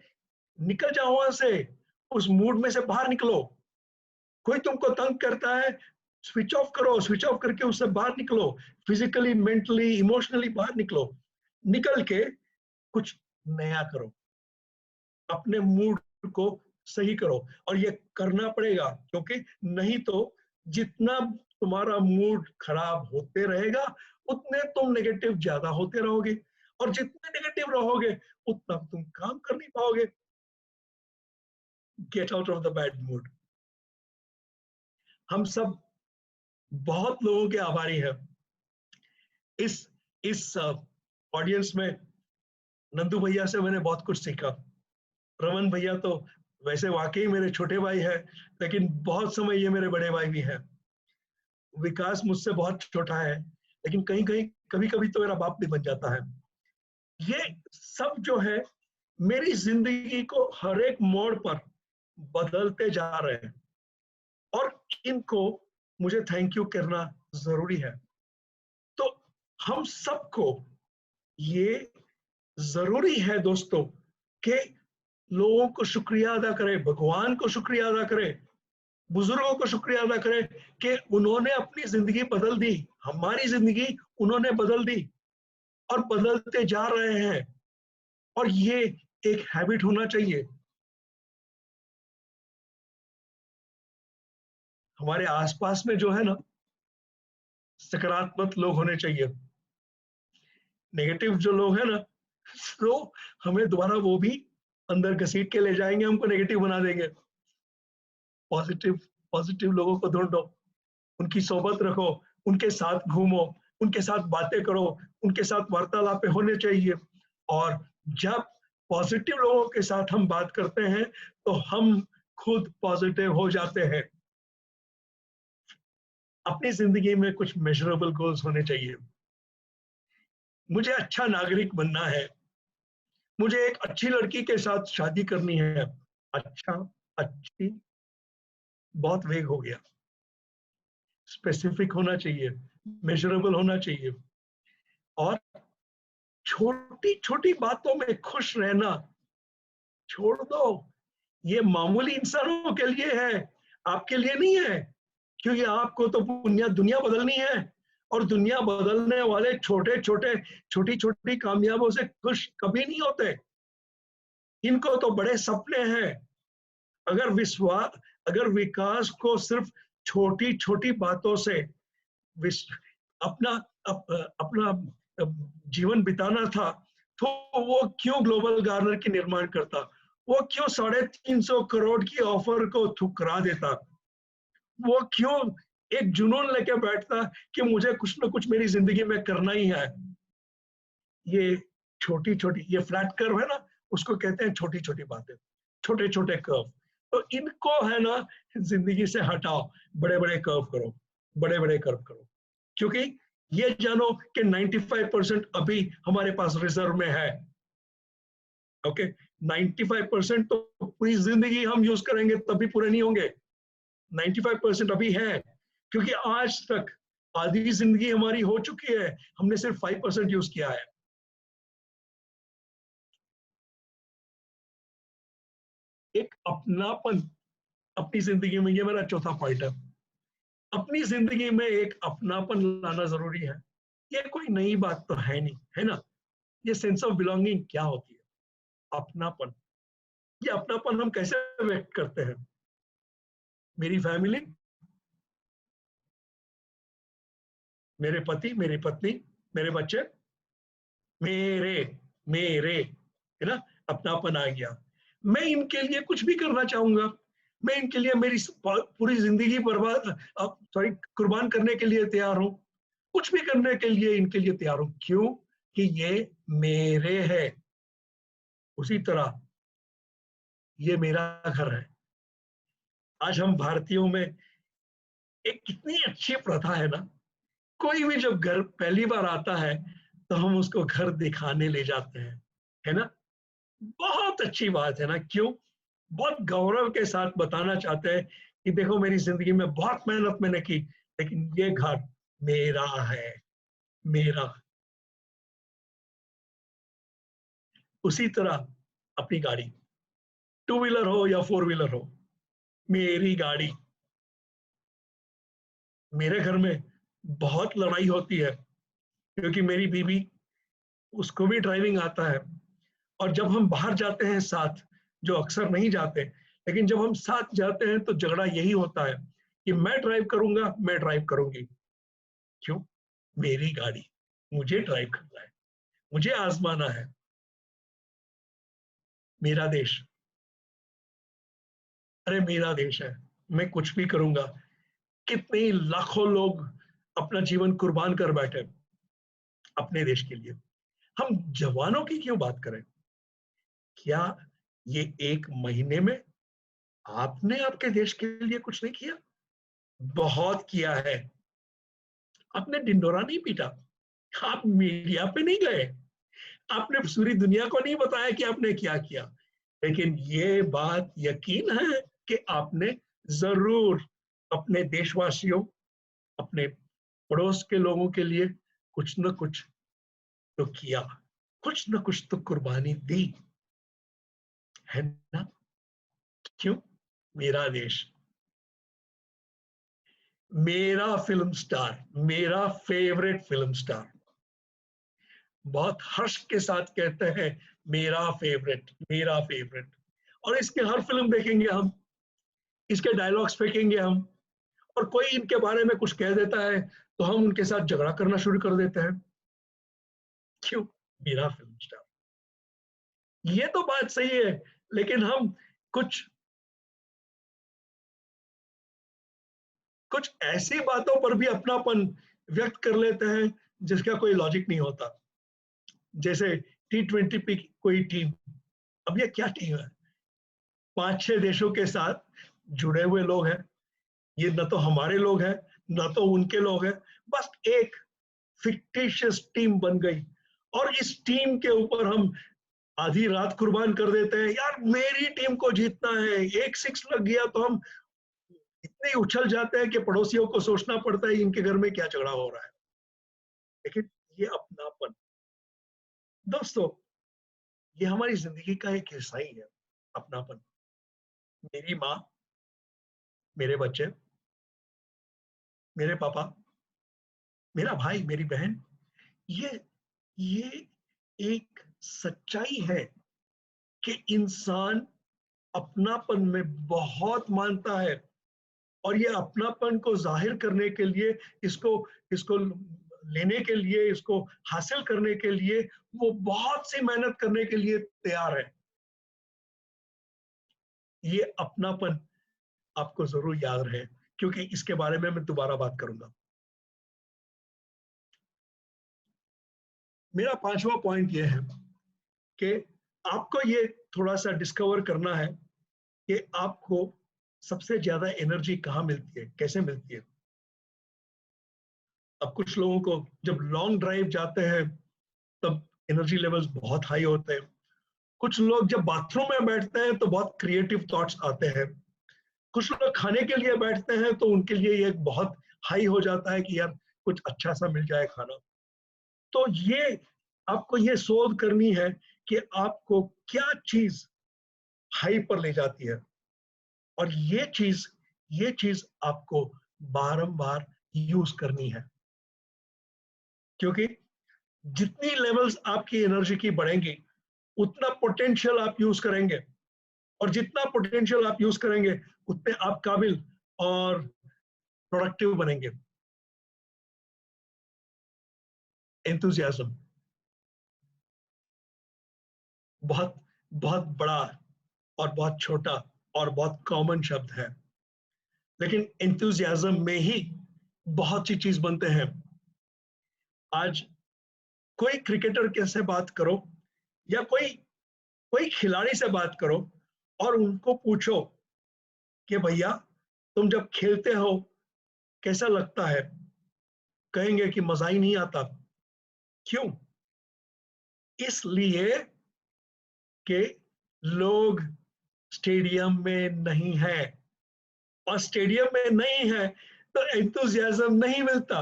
निकल जाओ वहां से, उस मूड में से बाहर निकलो। कोई तुमको तंग करता है, स्विच ऑफ करो, स्विच ऑफ करके उससे बाहर निकलो, फिजिकली, मेंटली, इमोशनली बाहर निकलो। निकल के कुछ नया करो, अपने मूड को सही करो, और ये करना पड़ेगा, क्योंकि नहीं तो जितना तुम्हारा मूड खराब होते रहेगा उतने तुम नेगेटिव ज्यादा होते रहोगे, और जितने नेगेटिव रहोगे उतना तुम काम कर नहीं पाओगे। Get out of the bad mood. हम सब बहुत लोगों के आभारी हैं। इस ऑडियंस में नंदू भैया से मैंने बहुत कुछ सीखा। रमन भैया तो वैसे वाकई मेरे छोटे भाई है, लेकिन बहुत समय ये मेरे बड़े भाई भी हैं। विकास मुझसे बहुत छोटा है, लेकिन कहीं कहीं कभी कभी तो मेरा बाप भी बन जाता है। ये सब जो है मेरी जिंदगी को हर एक मोड़ पर बदलते जा रहे हैं, और इनको मुझे थैंक यू करना जरूरी है। तो हम सबको ये जरूरी है दोस्तों कि लोगों को शुक्रिया अदा करें, भगवान को शुक्रिया अदा करें, बुजुर्गों को शुक्रिया अदा करें कि उन्होंने अपनी जिंदगी बदल दी, हमारी जिंदगी उन्होंने बदल दी और बदलते जा रहे हैं। और ये एक हैबिट होना चाहिए। हमारे आसपास में जो है ना, सकारात्मक लोग होने चाहिए। नेगेटिव जो लोग हैं ना, तो हमें दोबारा वो भी अंदर घसीट के ले जाएंगे, हमको नेगेटिव बना देंगे। पॉजिटिव पॉजिटिव लोगों को ढूंढो, उनकी सोबत रखो, उनके साथ घूमो, उनके साथ बातें करो, उनके साथ वार्तालाप होने चाहिए। और जब पॉजिटिव लोगों के साथ हम बात करते हैं तो हम खुद पॉजिटिव हो जाते हैं। अपनी जिंदगी में कुछ मेजरेबल गोल्स होने चाहिए। मुझे अच्छा नागरिक बनना है, मुझे एक अच्छी लड़की के साथ शादी करनी है। अच्छा, अच्छी, बहुत वेग हो गया। स्पेसिफिक होना चाहिए, मेजरेबल होना चाहिए, और छोटी छोटी बातों में खुश रहना छोड़ दो। ये मामूली इंसानों के लिए है, आपके लिए नहीं है, क्योंकि आपको तो दुनिया बदलनी है, और दुनिया बदलने वाले छोटे छोटे छोटी छोटी कामयाबों से खुश कभी नहीं होते। इनको तो बड़े सपने हैं। अगर विकास को सिर्फ छोटी छोटी बातों से अपना अपना जीवन बिताना था, तो वो क्यों ग्लोबल गार्नर की निर्माण करता? वो क्यों 350 करोड़ की ऑफर को ठुकरा देता? वो क्यों एक जुनून लेके बैठता कि मुझे कुछ ना कुछ मेरी जिंदगी में करना ही है? ये छोटी छोटी, ये फ्लैट कर्व है ना, उसको कहते हैं छोटी छोटी बातें, छोटे छोटे कर्व। तो इनको है ना जिंदगी से हटाओ, बड़े बड़े कर्व करो, बड़े बड़े कर्व करो। क्योंकि ये जानो कि 95% अभी हमारे पास रिजर्व में है। ओके, 95% तो पूरी जिंदगी हम यूज करेंगे तभी पूरे नहीं होंगे। 95% अभी है, क्योंकि आज तक आधी जिंदगी हमारी हो चुकी है, हमने सिर्फ 5% यूज किया है। एक अपनापन अपनी जिंदगी में, ये मेरा चौथा पॉइंट है। अपनी जिंदगी में एक अपनापन लाना जरूरी है। ये कोई नई बात तो है नहीं, है ना? ये सेंस ऑफ बिलोंगिंग क्या होती है? अपनापन। ये अपनापन हम कैसे व्यक्त करते हैं? मेरी फैमिली, मेरे पति, मेरी पत्नी, मेरे बच्चे, मेरे मेरे है ना, अपनापन आ गया। मैं इनके लिए कुछ भी करना चाहूंगा, मैं इनके लिए मेरी पूरी जिंदगी कुर्बान करने के लिए तैयार हूं, कुछ भी करने के लिए इनके लिए तैयार हूं। क्यों? कि ये मेरे है। उसी तरह ये मेरा घर है। आज हम भारतीयों में एक कितनी अच्छी प्रथा है ना, कोई भी जब घर पहली बार आता है तो हम उसको घर दिखाने ले जाते हैं, है ना। बहुत अच्छी बात है ना, क्यों? बहुत गौरव के साथ बताना चाहते हैं कि देखो मेरी जिंदगी में बहुत मेहनत मैंने की, लेकिन ये घर मेरा है, मेरा। उसी तरह अपनी गाड़ी, टू व्हीलर हो या फोर व्हीलर हो, मेरी गाड़ी। मेरे घर में बहुत लड़ाई होती है क्योंकि मेरी बीवी, उसको भी ड्राइविंग आता है, और जब हम बाहर जाते हैं साथ, जो अक्सर नहीं जाते, लेकिन जब हम साथ जाते हैं तो झगड़ा यही होता है कि मैं ड्राइव करूंगा, मैं ड्राइव करूंगी। क्यों? मेरी गाड़ी, मुझे ड्राइव करना है, मुझे आजमाना है। मेरा देश, अरे मेरा देश है, मैं कुछ भी करूंगा। कितने लाखों लोग अपना जीवन कुर्बान कर बैठे अपने देश के लिए। हम जवानों की क्यों बात करें? क्या ये एक महीने में आपने आपके देश के लिए कुछ नहीं किया? बहुत किया है। आपने ढिंढोरा नहीं पीटा, आप मीडिया पे नहीं गए, आपने पूरी दुनिया को नहीं बताया कि आपने क्या किया, लेकिन ये बात यकीन है कि आपने जरूर अपने देशवासियों, अपने पड़ोस के लोगों के लिए कुछ न कुछ तो किया, कुछ न कुछ तो कुर्बानी दी, है ना। क्यों? मेरा देश, मेरा फिल्म स्टार, मेरा फेवरेट फिल्म स्टार, बहुत हर्ष के साथ कहते हैं मेरा फेवरेट, मेरा फेवरेट। और इसके हर फिल्म देखेंगे हम, इसके डायलॉग्स फेंकेंगे हम, और कोई इनके बारे में कुछ कह देता है तो हम उनके साथ झगड़ा करना शुरू कर देते हैं। क्यों? मेरा फिल्म स्टार। ये तो बात सही है, लेकिन हम कुछ कुछ ऐसी बातों पर भी अपनापन व्यक्त कर लेते हैं जिसका कोई लॉजिक नहीं होता। जैसे T20 पे कोई टीम, अब ये क्या टीम है? 5-6 देशों के साथ जुड़े हुए लोग हैं, ये न तो हमारे लोग हैं, न तो उनके लोग हैं, बस एक फिक्टिशियस टीम बन गई, और इस टीम के ऊपर हम आधी रात कुर्बान कर देते हैं। यार मेरी टीम को जीतना है, एक सिक्स लग गया तो हम इतने उछल जाते हैं कि पड़ोसियों को सोचना पड़ता है इनके घर में क्या झगड़ा हो रहा है। लेकिन ये अपनापन, दोस्तों, ये हमारी जिंदगी का एक हिस्सा ही है, अपनापन। मेरी माँ, मेरे बच्चे, मेरे पापा, मेरा भाई, मेरी बहन, ये एक सच्चाई है कि इंसान अपनापन में बहुत मानता है, और ये अपनापन को जाहिर करने के लिए, इसको इसको लेने के लिए, इसको हासिल करने के लिए वो बहुत सी मेहनत करने के लिए तैयार है। ये अपनापन आपको जरूर याद रहे, क्योंकि इसके बारे में मैं दोबारा बात करूंगा। मेरा 5वां पॉइंट ये है कि आपको ये थोड़ा सा डिस्कवर करना है कि आपको सबसे ज्यादा एनर्जी कहाँ मिलती है, कैसे मिलती है। अब कुछ लोगों को जब लॉन्ग ड्राइव जाते हैं तब एनर्जी लेवल्स बहुत हाई होते हैं। कुछ लोग जब बाथरूम में बैठते हैं तो बहुत क्रिएटिव थॉट्स आते हैं। कुछ लोग खाने के लिए बैठते हैं तो उनके लिए ये बहुत हाई हो जाता है कि यार कुछ अच्छा सा मिल जाए खाना। तो ये आपको ये शोध करनी है कि आपको क्या चीज हाई पर ले जाती है, और ये चीज आपको बारंबार यूज करनी है, क्योंकि जितनी लेवल्स आपकी एनर्जी की बढ़ेंगी उतना पोटेंशियल आप यूज करेंगे, और जितना पोटेंशियल आप यूज करेंगे उतने आप काबिल और प्रोडक्टिव बनेंगे। एंथुजियाज्म बहुत बहुत बड़ा और बहुत छोटा और बहुत कॉमन शब्द है, लेकिन एंथुजियाज्म में ही बहुत सी चीज बनते हैं। आज कोई क्रिकेटर के से बात करो, या कोई कोई खिलाड़ी से बात करो, और उनको पूछो कि भैया तुम जब खेलते हो कैसा लगता है? कहेंगे कि मजा ही नहीं आता। क्यों? इसलिए कि लोग स्टेडियम में नहीं है, और स्टेडियम में नहीं है तो एंथुसियाज्म नहीं मिलता।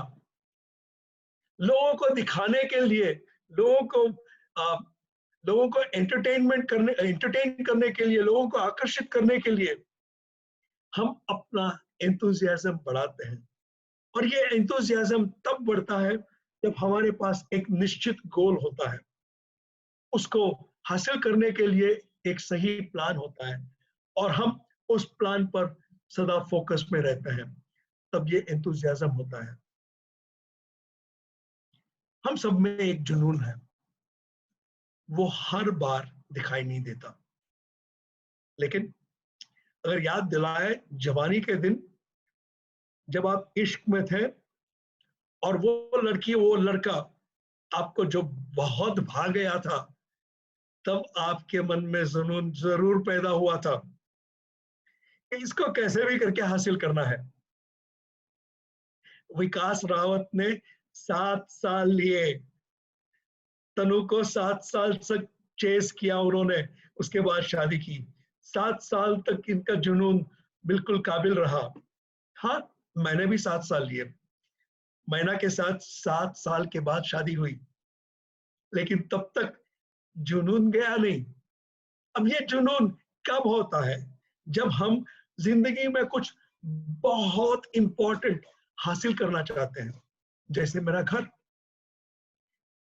लोगों को दिखाने के लिए, लोगों को लोगों को एंटरटेन करने के लिए, लोगों को आकर्षित करने के लिए हम अपना एंथुसियाज्म बढ़ाते हैं। और ये एंथुसियाज्म तब बढ़ता है जब हमारे पास एक निश्चित गोल होता है, उसको हासिल करने के लिए एक सही प्लान होता है, और हम उस प्लान पर सदा फोकस में रहते हैं, तब ये एंथुसियाज्म होता है। हम सब में एक जुनून है, वो हर बार दिखाई नहीं देता, लेकिन अगर याद दिलाए जवानी के दिन जब आप इश्क में थे और वो लड़की, वो लड़का आपको जो बहुत भा गया था, तब आपके मन में जुनून जरूर पैदा हुआ था कि इसको कैसे भी करके हासिल करना है। विकास रावत ने 7 साल लिए, तनु को 7 साल तक चेस किया उन्होंने, उसके बाद शादी की। 7 साल तक इनका जुनून बिल्कुल काबिल रहा। हाँ, मैंने भी 7 साल लिए। मैना के साथ 7 साल के बाद शादी हुई, लेकिन तब तक जुनून गया नहीं। अब ये जुनून कब होता है? जब हम जिंदगी में कुछ बहुत इंपॉर्टेंट हासिल करना चाहते हैं, जैसे मेरा घर,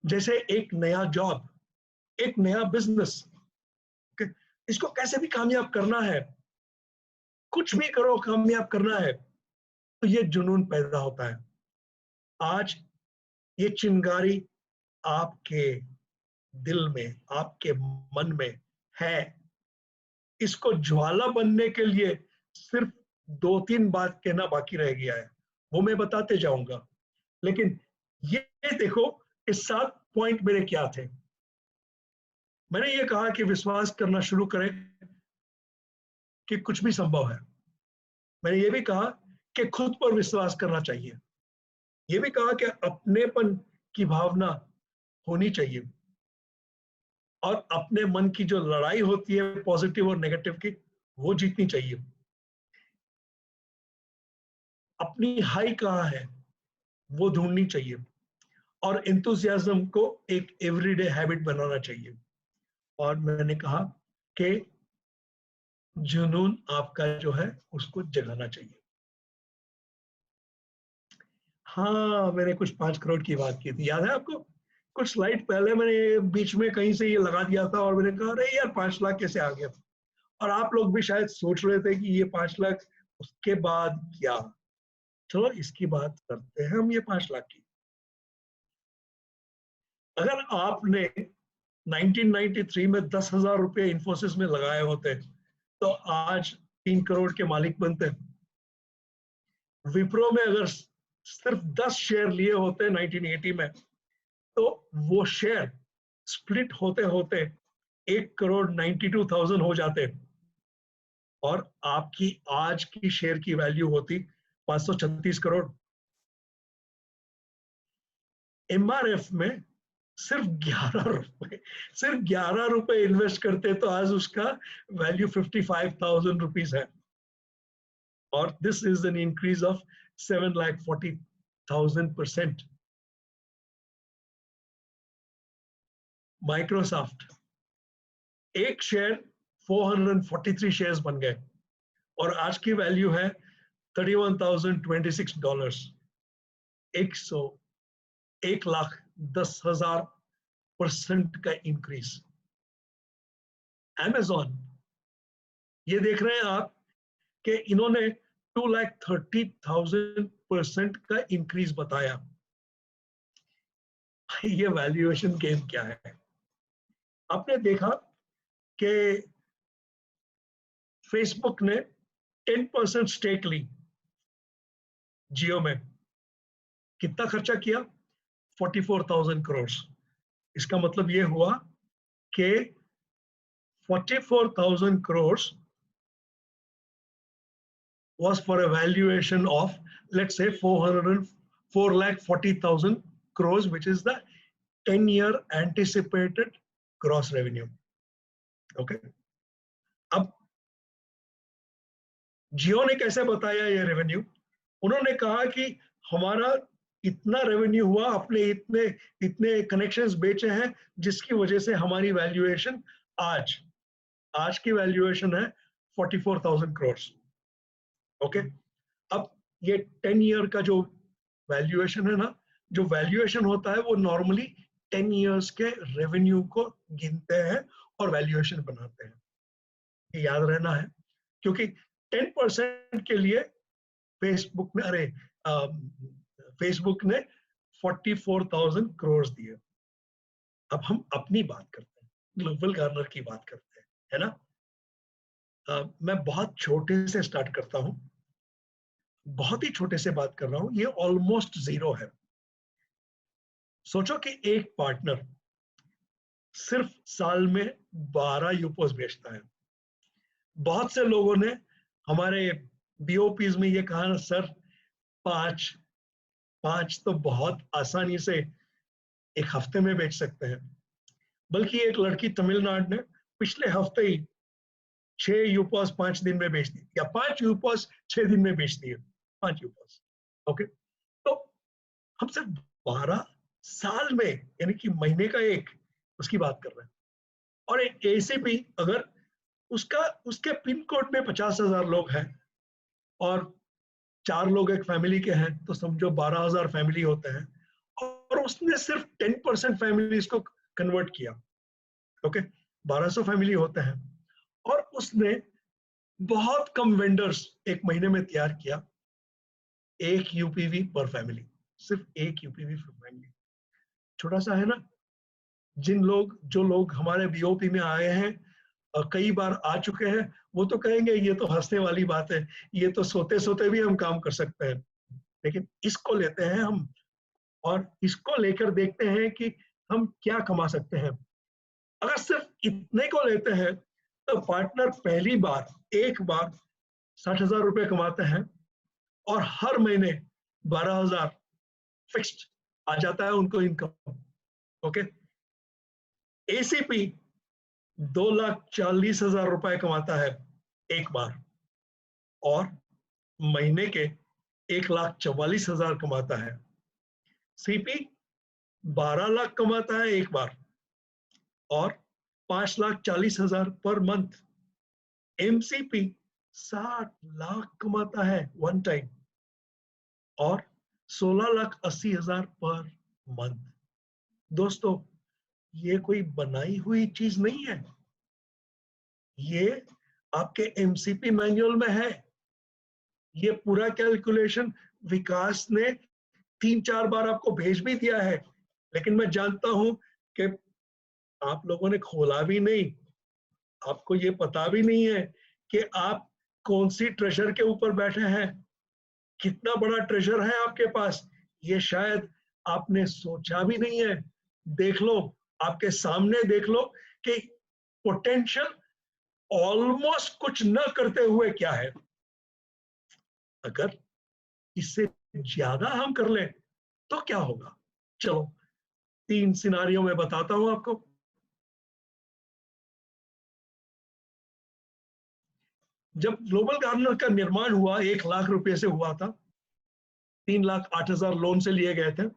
जैसे एक नया जॉब, एक नया बिजनेस। इसको कैसे भी कामयाब करना है, कुछ भी करो कामयाब करना है, तो ये जुनून पैदा होता है। आज ये चिंगारी आपके दिल में, आपके मन में है। इसको ज्वाला बनने के लिए सिर्फ 2-3 बात कहना बाकी रह गया है, वो मैं बताते जाऊंगा। लेकिन ये देखो, इस 7 पॉइंट मेरे क्या थे। मैंने ये कहा कि विश्वास करना शुरू करें कि कुछ भी संभव है। मैंने ये भी कहा कि खुद पर विश्वास करना चाहिए। ये भी कहा कि अपनेपन की भावना होनी चाहिए, और अपने मन की जो लड़ाई होती है पॉजिटिव और नेगेटिव की, वो जीतनी चाहिए। अपनी हाई कहाँ है वो ढूंढनी चाहिए, और एंथुसियाज्म को एक एवरीडे हैबिट बनाना चाहिए। और मैंने कहा कि जुनून आपका जो है उसको जगाना चाहिए। हाँ, मैंने कुछ 5 करोड़ की बात की थी, याद है आपको? कुछ स्लाइड पहले मैंने बीच में कहीं से ये लगा दिया था, और मैंने कहा अरे यार 5 लाख कैसे आ गया? और आप लोग भी शायद सोच रहे थे कि ये 5 लाख उसके बाद क्या। चलो इसकी बात करते हैं हम, ये 5 लाख की। अगर आपने 1993 में 10,000 रुपए इंफोसिस में लगाए होते तो आज 3 करोड़ के मालिक बनते। विप्रो में अगर सिर्फ 10 शेयर लिए होते 1980 में, तो वो शेयर स्प्लिट होते होते 1 करोड़ 92,000 हो जाते, और आपकी आज की शेयर की वैल्यू होती 536 करोड़। एमआरएफ में सिर्फ 11 रुपए इन्वेस्ट करते तो आज उसका वैल्यू 55,000 रुपीज है, और this is an increase of 7,40,000%। Microsoft, एक शेयर 443 शेयर्स बन गए, और आज की वैल्यू है $31,026। 1,10,000% का इंक्रीज। Amazon, ये देख रहे हैं आप कि इन्होंने 2,30,000% का इंक्रीज बताया। ये वैल्यूएशन गेम क्या है? आपने देखा कि फेसबुक ने 10% स्टेक ली जियो में। कितना खर्चा किया? 44,000 करोड़। इसका मतलब ये हुआ कि 44,000 crore was for a valuation of, let's say, 4,40,000 crores, which is the 10-year anticipated gross revenue. Okay. अब जियो ने कैसे बताया ये रेवेन्यू? उन्होंने कहा कि हमारा इतना रेवेन्यू हुआ, अपने इतने इतने कनेक्शंस बेचे हैं, जिसकी वजह से हमारी वैल्यूएशन आज की वैल्यूएशन है 44,000 करोड़। ओके, अब ये 10 ईयर का जो वैल्यूएशन है ना, जो वैल्यूएशन होता है वो नॉर्मली 10 इयर्स के रेवेन्यू को गिनते हैं और वैल्यूएशन बनाते हैं। ये याद रहना है, क्योंकि 10% के लिए फेसबुक ने 44,000 करोड़ दिए। अब हम अपनी बात करते हैं, ग्लोबल गार्नर की बात करते हैं, है ना? मैं बहुत छोटे से स्टार्ट करता हूं, बहुत ही छोटे से बात कर रहा हूं, ये ऑलमोस्ट जीरो है। सोचो कि एक पार्टनर सिर्फ साल में 12 यूपोस बेचता है। बहुत से लोगों ने हमारे बीओपीज में ये कहा ना, सर 5 तो बहुत आसानी से एक हफ्ते में बेच सकते हैं। बल्कि एक लड़की तमिलनाडु ने पिछले हफ्ते ही 6 यूपोस 5 दिन में बेच दी, या 5 यूपोस 6 दिन में बेच दिए, 5 यूपोस। ओके, तो हम सिर्फ 12 साल में, यानी कि महीने का एक, उसकी बात कर रहे हैं। और एक एसीपी, अगर उसके पिन कोड में 50,000 लोग हैं और 4 लोग एक फैमिली के हैं, तो समझो 12,000 फैमिली होते हैं, और उसने सिर्फ 10% फैमिलीज को कन्वर्ट किया। ओके, 1200 फैमिली होते हैं, और उसने बहुत कम वेंडर्स एक महीने में तैयार किया, 1 यूपीवी पर फैमिली, सिर्फ 1 यूपीवी पर फैमिली। छोटा सा है ना? जो लोग हमारे बीओपी में आए हैं और कई बार आ चुके हैं, वो तो कहेंगे ये तो हंसने वाली बात है, ये तो सोते सोते भी हम काम कर सकते हैं। लेकिन इसको लेते हैं हम, और इसको लेकर देखते हैं कि हम क्या कमा सकते हैं। अगर सिर्फ इतने को लेते हैं, तो पार्टनर पहली बार एक बार 60,000 रुपए कमाते हैं, और हर महीने 12,000 फिक्स्ड आ जाता है उनको इनकम। ओके, एसीपी 2,40,000 रुपए कमाता है एक बार, और महीने के 1,44,000 कमाता है। सीपी 12 लाख कमाता है एक बार, और 5,40,000 पर मंथ। एमसीपी 60 लाख कमाता है वन टाइम, और 16,80,000 पर मंथ। दोस्तों, ये कोई बनाई हुई चीज नहीं है, ये आपके एमसीपी मैनुअल में है। ये पूरा कैलकुलेशन विकास ने 3-4 बार आपको भेज भी दिया है, लेकिन मैं जानता हूं कि आप लोगों ने खोला भी नहीं, आपको ये पता भी नहीं है कि आप कौन सी ट्रेजर के ऊपर बैठे हैं, कितना बड़ा ट्रेजर है आपके पास, ये शायद आपने सोचा भी नहीं है। देख लो, आपके सामने देख लो कि पोटेंशियल ऑलमोस्ट कुछ न करते हुए क्या है। अगर इससे ज्यादा हम कर ले तो क्या होगा? चलो 3 सिनारियो में बताता हूं आपको। जब ग्लोबल गार्नर का निर्माण हुआ, 1 लाख रुपए से हुआ था, 3,08,000 लोन से लिए गए थे,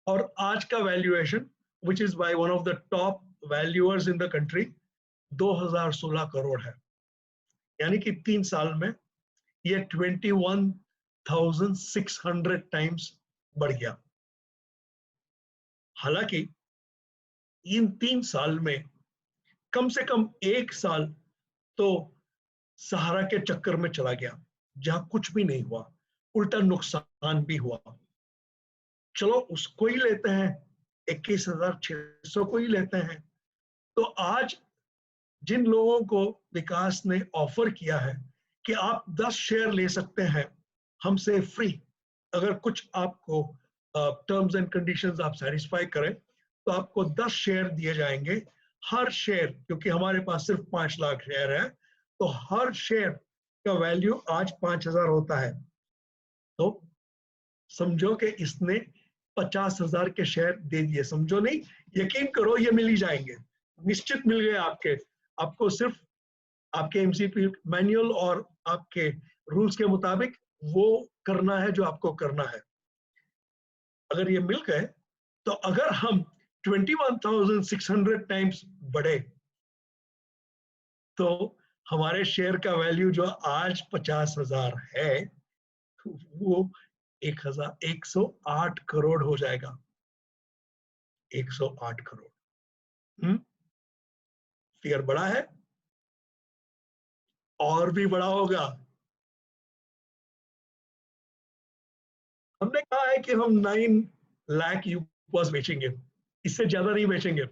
और आज का valuation which is by one of the top valuers in the country 2016 crore है। यानी कि 3 साल में ये 21,600 टाइम्स बढ़ गया। हालांकि इन 3 साल में कम से कम 1 साल तो सहारा के चक्कर में चला गया, जहां कुछ भी नहीं हुआ, उल्टा नुकसान भी हुआ। चलो उसको ही लेते हैं, 21,600 को ही लेते हैं। तो आज जिन लोगों को विकास ने ऑफर किया है कि आप 10 शेयर ले सकते हैं हमसे फ्री, अगर कुछ आपको टर्म्स एंड कंडीशंस आप सेटिस्फाई करें, तो आपको 10 शेयर दिए जाएंगे। हर शेयर, क्योंकि हमारे पास सिर्फ 5 लाख शेयर है, तो हर शेयर का वैल्यू आज 5,000 होता है, तो समझो कि इसने 50,000 के शेयर दे दिए। समझो नहीं, यकीन करो ये मिल ही जाएंगे, निश्चित मिल गए आपके। आपको सिर्फ आपके एमसीपी मैनुअल और आपके रूल्स के मुताबिक वो करना है जो आपको करना है। अगर ये मिल गए तो अगर हम 21,600 टाइम्स बढ़े तो हमारे शेयर का वैल्यू जो आज 50,000 है वो 1,108 करोड़ हो जाएगा। 108 करोड़। फिगर बड़ा है, और भी बड़ा होगा। हमने कहा है कि हम 9 लाख यूपॉस बेचेंगे, इससे ज्यादा नहीं बेचेंगे।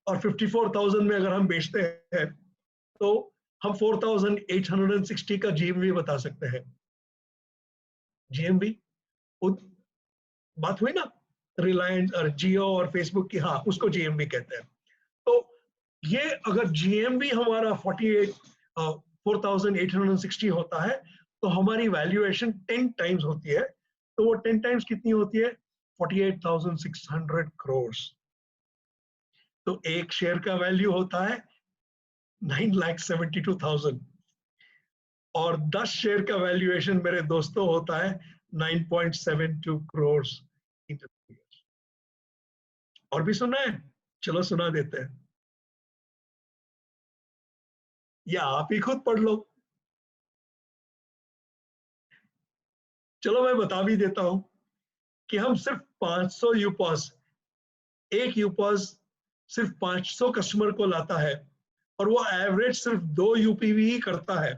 और 54,000 में अगर हम बेचते हैं तो हम 4,860 का जीएमवी बता सकते हैं। जीएमवी बात हुई ना, रिलायंस और जियो और फेसबुक की, हाँ उसको जीएमवी कहते हैं। तो ये अगर जीएमवी हमारा 4,860 होता है तो हमारी वैल्यूएशन 10 टाइम्स होती है। तो वो 10 टाइम्स कितनी होती है? 48,600 करोड़। तो एक शेयर का वैल्यू होता है 9,72,000 और 10 शेयर का वैल्यूएशन मेरे दोस्तों होता है 9.72 करोड़। और भी सुना है? चलो सुना देते हैं, या आप ही खुद पढ़ लो। चलो मैं बता भी देता हूं कि हम सिर्फ 500 यूपॉस, एक यूपॉस सिर्फ 500 कस्टमर को लाता है और वो एवरेज सिर्फ 2 यूपीवी ही करता है।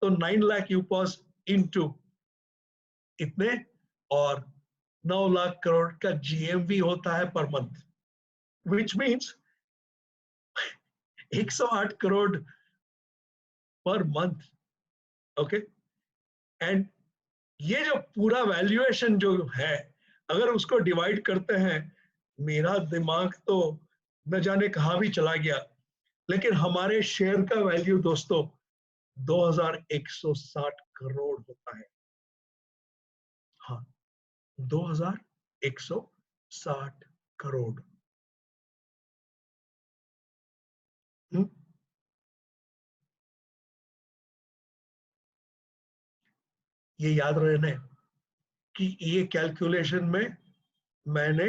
तो 9 लाख यूपॉस इनटू इतने और 9 लाख करोड़ का जीएमवी होता है per month, which means 108 crore per month. Okay, and ये जो पूरा वैल्यूएशन जो है, अगर उसको डिवाइड करते हैं, मेरा दिमाग तो न जाने कहां भी चला गया, लेकिन हमारे शेयर का वैल्यू दोस्तों 2,160 करोड़ होता है। हाँ, 2,160 करोड़। ये याद रहने कि ये कैलकुलेशन में मैंने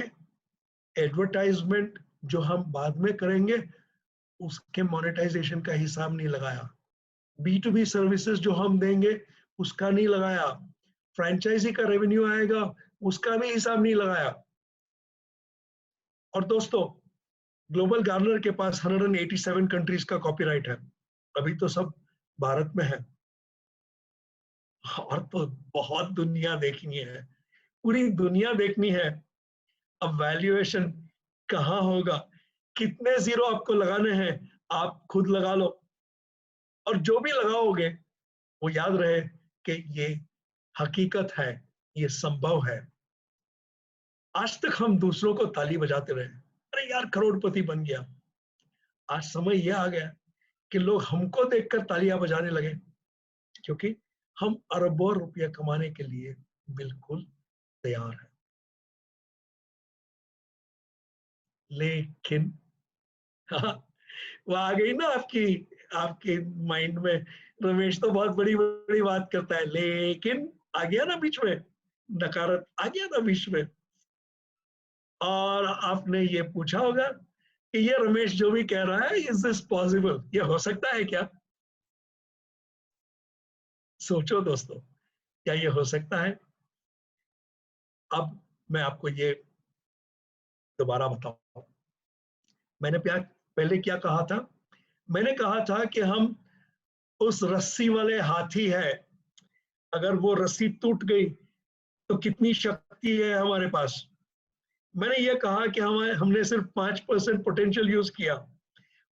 एडवर्टाइजमेंट जो हम बाद में करेंगे उसके मोनेटाइजेशन का हिसाब नहीं लगाया, B2B सर्विसेज जो हम देंगे उसका नहीं लगाया, फ्रेंचाइजी का रेवेन्यू आएगा उसका भी हिसाब नहीं लगाया। और दोस्तों, ग्लोबल गार्नर के पास 187 कंट्रीज का कॉपीराइट है, अभी तो सब भारत में है, और तो बहुत दुनिया देखनी है, पूरी दुनिया देखनी है। अब वैल्यूएशन कहाँ होगा, कितने जीरो आपको लगाने हैं, आप खुद लगा लो। और जो भी लगाओगे वो याद रहे कि ये हकीकत है, ये संभव है। आज तक हम दूसरों को ताली बजाते रहे, अरे यार करोड़पति बन गया। आज समय यह आ गया कि लोग हमको देखकर तालियां बजाने लगे, क्योंकि हम अरबों रुपया कमाने के लिए बिल्कुल तैयार हैं। लेकिन वो आ गई ना आपकी आपके माइंड में, रमेश तो बहुत बड़ी बड़ी बात करता है, लेकिन आ गया ना बीच में, नकारत आ गया ना बीच में। और आपने ये पूछा होगा कि ये रमेश जो भी कह रहा है, इज दिस पॉसिबल, ये हो सकता है क्या? सोचो दोस्तों, क्या ये हो सकता है? अब मैं आपको ये दोबारा बताऊं, मैंने पहले क्या कहा था? मैंने कहा था कि हम उस रस्सी वाले हाथी है, अगर वो रस्सी टूट गई तो कितनी शक्ति है हमारे पास। मैंने ये कहा कि हमने सिर्फ 5% पोटेंशियल यूज किया,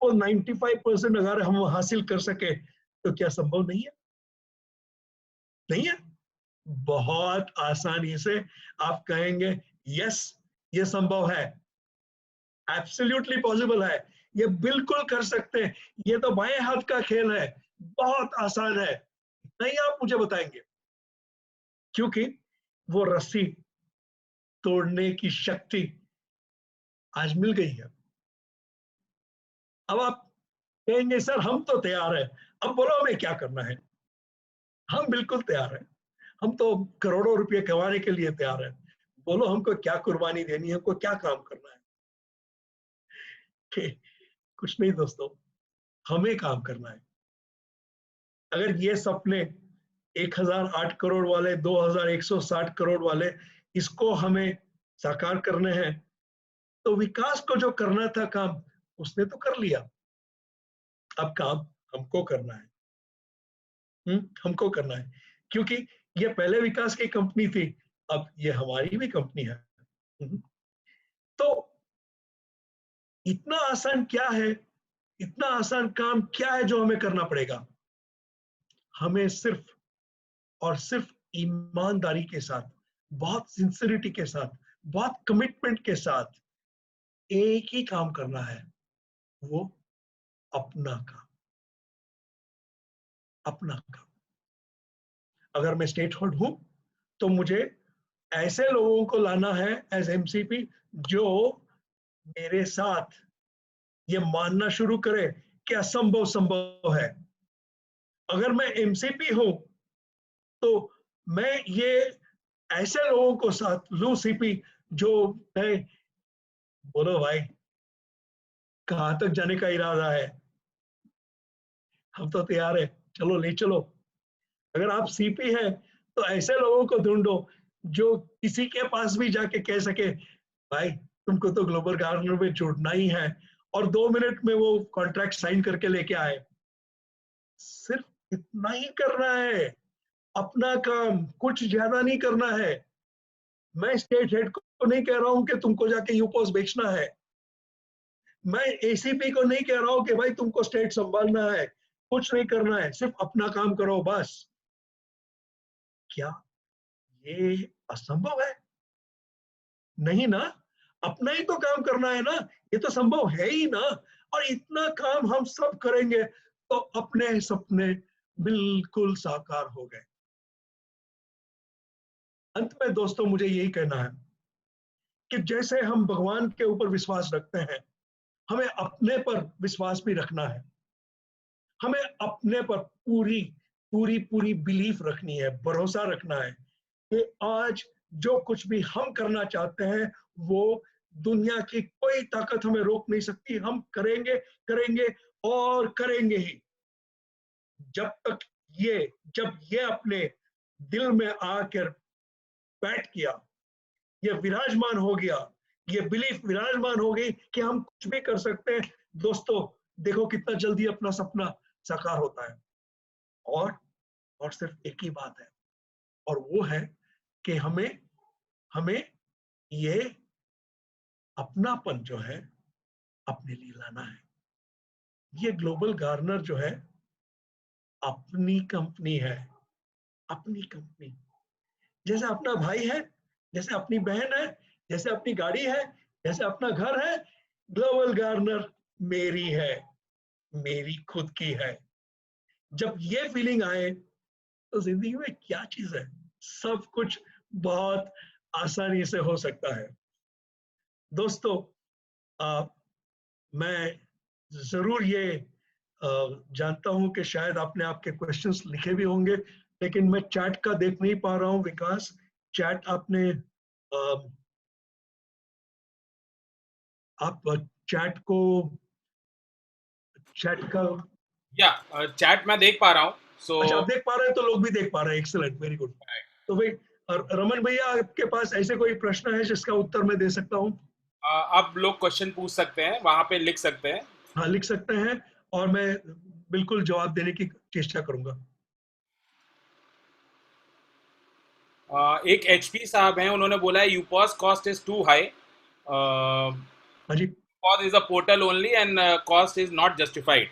और 95% अगर हम हासिल कर सके तो क्या संभव नहीं है? नहीं है। बहुत आसानी से आप कहेंगे यस, ये संभव है, एब्सोल्युटली पॉसिबल है, ये बिल्कुल कर सकते हैं, ये तो बाएं हाथ का खेल है, बहुत आसान है, नहीं आप मुझे बताएंगे, क्योंकि वो रस्सी तोड़ने की शक्ति आज मिल गई है। अब आप कहेंगे सर हम तो तैयार है, अब बोलो हमें क्या करना है। हम बिल्कुल तैयार हैं, हम तो करोड़ों रुपए कमाने के लिए तैयार हैं। बोलो हमको क्या कुर्बानी देनी है, हमको क्या काम करना है। कुछ नहीं दोस्तों, हमें काम करना है। अगर ये सपने 1008 करोड़ वाले, 2160 करोड़ वाले, इसको हमें साकार करने हैं, तो विकास को जो करना था काम, उसने तो कर लिया। अब काम हमको करना है। हमको करना है, क्योंकि ये पहले विकास की कंपनी थी, अब ये हमारी भी कंपनी है। तो इतना आसान क्या है, इतना आसान काम क्या है जो हमें करना पड़ेगा? हमें सिर्फ और सिर्फ ईमानदारी के साथ, बहुत सिंसियरिटी के साथ, बहुत कमिटमेंट के साथ एक ही काम करना है, वो अपना काम। अपना काम। अगर मैं स्टेट हेड हूं, तो मुझे ऐसे लोगों को लाना है एज एमसीपी जो मेरे साथ ये मानना शुरू करे कि असंभव संभव है। अगर मैं एमसीपी हूं, तो मैं ये ऐसे लोगों को साथ लूं सीपी जो है, बोलो भाई कहां तक जाने का इरादा है, हम तो तैयार है, चलो ले चलो। अगर आप सीपी हैं, तो ऐसे लोगों को ढूंढो जो किसी के पास भी जाके कह सके भाई तुमको तो ग्लोबल गार्डनर में जुड़ना ही है, और 2 मिनट में वो कॉन्ट्रैक्ट साइन करके लेके आए। सिर्फ इतना ही करना है, अपना काम, कुछ ज्यादा नहीं करना है। मैं स्टेट हेड को नहीं कह रहा हूं कि तुमको जाके यूपॉस बेचना है, मैं एसीपी को नहीं कह रहा हूं कि भाई तुमको स्टेट संभालना है, कुछ नहीं करना है, सिर्फ अपना काम करो बस। क्या ये असंभव है? नहीं ना, अपना ही तो काम करना है ना, ये तो संभव है ही ना। और इतना काम हम सब करेंगे तो अपने सपने बिल्कुल साकार हो गए। अंत में दोस्तों मुझे यही कहना है कि जैसे हम भगवान के ऊपर विश्वास रखते हैं, हमें अपने पर विश्वास भी रखना है। हमें अपने पर पूरी पूरी पूरी बिलीफ रखनी है, भरोसा रखना है कि आज जो कुछ भी हम करना चाहते हैं, वो दुनिया की कोई ताकत हमें रोक नहीं सकती। हम करेंगे करेंगे और करेंगे ही। जब ये अपने दिल में आकर बैठ किया, ये विराजमान हो गया, ये बिलीफ विराजमान हो गई कि हम कुछ भी कर सकते हैं, दोस्तों देखो कितना जल्दी अपना सपना साकार होता है। और सिर्फ एक ही बात है, और वो है कि हमें ये अपनापन जो है अपने लिए लाना है। ये ग्लोबल गार्डनर जो है अपनी कंपनी है, अपनी कंपनी। जैसे अपना भाई है, जैसे अपनी बहन है, जैसे अपनी गाड़ी है, जैसे अपना घर है, ग्लोबल गार्डनर मेरी है, मेरी खुद की है। जब ये फीलिंग आए तो जिंदगी में क्या चीज है, सब कुछ बहुत आसानी से हो सकता है। दोस्तों मैं जरूर ये जानता हूं कि शायद आपने आपके क्वेश्चंस लिखे भी होंगे, लेकिन मैं चैट का देख नहीं पा रहा हूं। विकास, चैट आपने आप चैट का या चैट मैं देख पा रहा हूँ। सो अच्छा, आप देख पा रहे हैं तो लोग भी देख पा रहे हैं। Excellent, very good. तो भाई रमन भैया, आपके पास ऐसे कोई प्रश्न है जिसका उत्तर मैं दे सकता हूँ? आप लोग क्वेश्चन पूछ सकते हैं, वहां पे लिख सकते हैं। हाँ, लिख सकते हैं और मैं बिल्कुल जवाब देने की चेष्टा करूंगा। एक एचपी साहब हैं, उन्होंने बोला है यूपॉस कॉस्ट इज टू हाई, हाँ जी। Cost is a portal only and cost is not justified.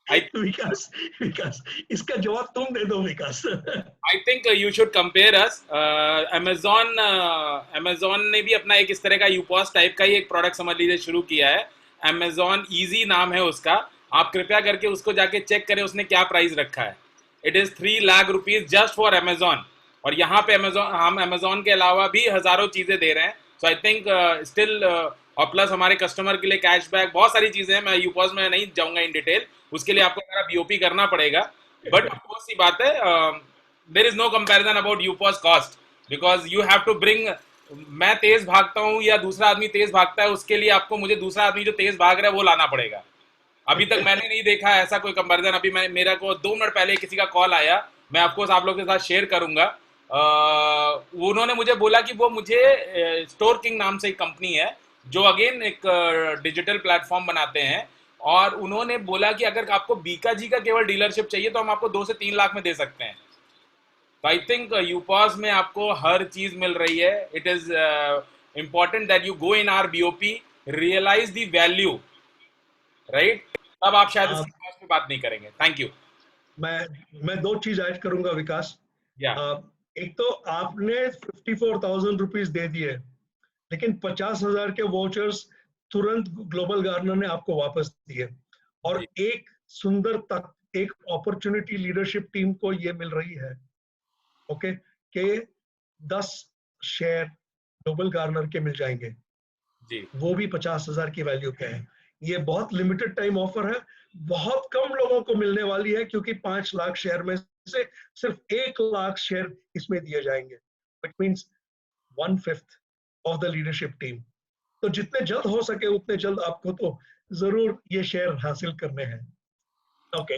I Vikas, Vikas इसका जवाब तुम दे दो Vikas. I think you should compare us. Amazon ने भी अपना एक इस तरह का यूपॉस टाइप का ही एक प्रोडक्ट समझ लीजिए शुरू किया है, Amazon Easy नाम है उसका, आप कृपया करके उसको जाके चेक करें उसने क्या प्राइस रखा है। It is 3 lakh rupees just for Amazon। और यहाँ पे Amazon, हम Amazon के अलावा भी हजारों चीजें दे रहे हैं। सो आई थिंक स्टिल, और प्लस हमारे कस्टमर के लिए कैशबैक, बहुत सारी चीजें हैं। मैं यूपॉज में नहीं जाऊंगा इन डिटेल, उसके लिए आपको मेरा बीओपी करना पड़ेगा। बट ऑफकोर्स सी बात है, there is no comparison about यूपॉज cost, because you have to bring, मैं तेज भागता हूँ या दूसरा आदमी तेज भागता है, उसके लिए आपको मुझे दूसरा आदमी जो तेज भाग रहा है वो लाना पड़ेगा। अभी तक मैंने नहीं देखा ऐसा कोई कंपैरिजन। अभी मैं, मेरा को 2 मिनट पहले किसी का कॉल आया, मैं आपको आप लोगों के साथ शेयर करूंगा। उन्होंने मुझे बोला कि वो मुझे, स्टोर किंग नाम से एक कंपनी है जो अगेन एक डिजिटल प्लेटफॉर्म बनाते हैं, और उन्होंने बोला कि अगर आपको बीका जी का केवल डीलरशिप चाहिए तो हम आपको 2 से 3 लाख में दे सकते हैं। तो आई थिंक यूपॉज में आपको हर चीज मिल रही है। It is important that you go in our BOP, realize the value, right? तब आप शायद इसकी कॉस्ट पे बात नहीं करेंगे। Thank you. मैं दो चीज ऐड करूंगा विकास। या एक तो आपने 54,000 रुपीज दे दिए, लेकिन 50,000 के वोचर्स तुरंत ग्लोबल गार्डनर ने आपको वापस दिए। और एक सुंदर तक एक अपॉर्चुनिटी लीडरशिप टीम को ये मिल रही है, ओके, कि 10 शेयर ग्लोबल गार्डनर के मिल जाएंगे जी, वो भी 50,000 की वैल्यू के हैं। ये बहुत लिमिटेड टाइम ऑफर है, बहुत कम लोगों को मिलने वाली है, क्योंकि 5 लाख शेयर में से सिर्फ 1 लाख शेयर इसमें दिए जाएंगे, which means 1/5 of the leadership team. तो जितने जल्द हो सके उतने जल्द आपको तो जरूर ये शेयर हासिल करने हैं। ओके,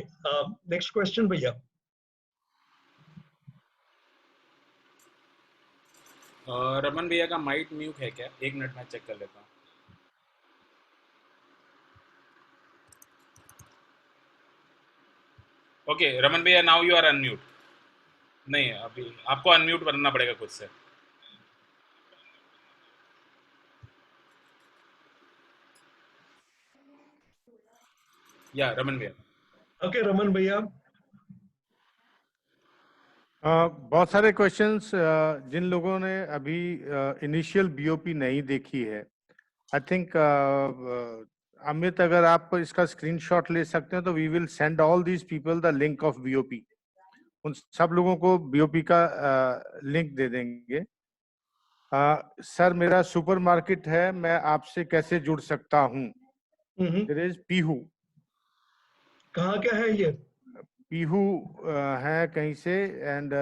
नेक्स्ट क्वेश्चन भैया। रमन भैया का माइक म्यूट है क्या? 1 मिनट में चेक कर लेता हूँ। ओके रमन भैया, नाउ यू आर अनम्यूट। नहीं, अभी आपको अनम्यूट करना पड़ेगा खुद से। या रमन भैया। ओके रमन भैया। बहुत सारे क्वेश्चंस जिन लोगों ने अभी इनिशियल बीओपी नहीं देखी है, आई थिंक अमित, अगर आप इसका स्क्रीनशॉट ले सकते हैं तो we will send all these people the link of BOP. उन सब लोगों को बीओपी का लिंक दे देंगे। सर, मेरा सुपरमार्केट है, मैं आपसे कैसे जुड़ सकता हूँ? There is Pihu. कहाँ क्या है ये? पीहू है कहीं से, एंड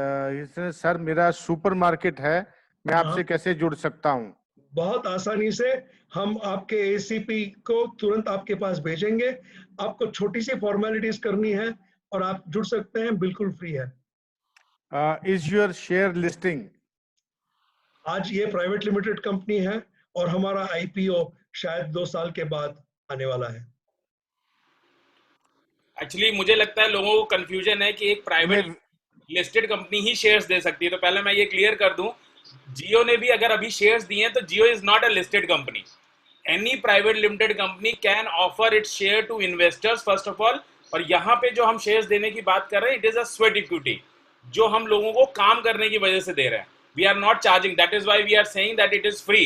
सर मेरा सुपरमार्केट है, मैं आपसे कैसे जुड़ सकता हूँ? बहुत आसानी से हम आपके एसीपी को तुरंत आपके पास भेजेंगे। आपको छोटी सी फॉर्मेलिटीज करनी है और आप जुड़ सकते हैं, बिल्कुल फ्री है। Is your share listing? आज ये प्राइवेट लिमिटेड कंपनी है और हमारा आईपीओ शायद 2 साल के बाद आने वाला है। एक्चुअली मुझे लगता है लोगों को कंफ्यूजन है कि एक प्राइवेट लिस्टेड कंपनी ही शेयर्स दे सकती है। तो पहले मैं ये क्लियर कर दूं, जियो ने भी अगर अभी शेयर्स दिए हैं तो Jio is not a listed company. Any private limited company can offer its share to investors first of all. और यहाँ पे जो हम शेयर्स देने की बात कर रहे हैं, it is a sweat equity जो हम लोगों को काम करने की वजह से दे रहे हैं। We are not charging, that is why we are saying that it is free.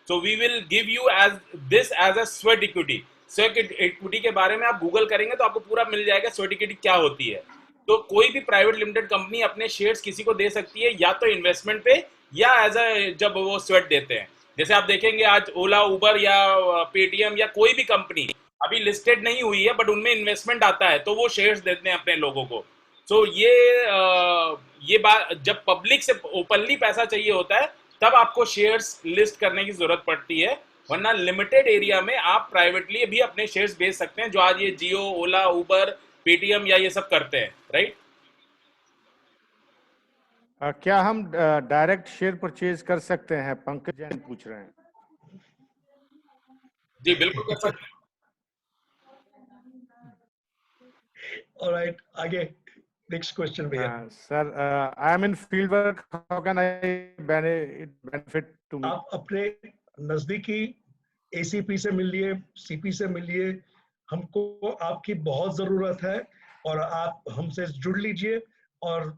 So we will give you as this as a sweat equity. Sweat equity के बारे में आप गूगल करेंगे तो आपको पूरा मिल जाएगा स्वेट इक्विटी क्या होती है। तो कोई भी प्राइवेट लिमिटेड कंपनी अपने शेयर्स किसी को दे सकती है, या तो इन्वेस्टमेंट पे या एज अ जब वो स्वेट देते हैं। जैसे आप देखेंगे आज ओला, उबर या पेटीएम या कोई भी कंपनी अभी लिस्टेड नहीं हुई है बट उनमें इन्वेस्टमेंट आता है तो वो शेयर्स देते हैं अपने लोगों को। सो ये बात जब पब्लिक से ओपनली पैसा चाहिए होता है तब आपको शेयर्स लिस्ट करने की जरूरत पड़ती है, वरना लिमिटेड एरिया में आप प्राइवेटली भी अपने शेयर्स बेच सकते हैं, जो आज ये जियो, ओला, उबर, पेटीएम या ये सब करते हैं, राइट? क्या हम डायरेक्ट शेयर परचेज कर सकते हैं? पंकज जैन पूछ रहे हैं। जी बिल्कुल कर सकते हैं। ऑलराइट, आगे नेक्स्ट क्वेश्चन भैया। Sir, I am in field work, how can I benefit to me? आप अपने नजदीकी एसीपी से मिलिए, सीपी से मिलिए, हमको आपकी बहुत जरूरत है और आप हमसे जुड़ लीजिए और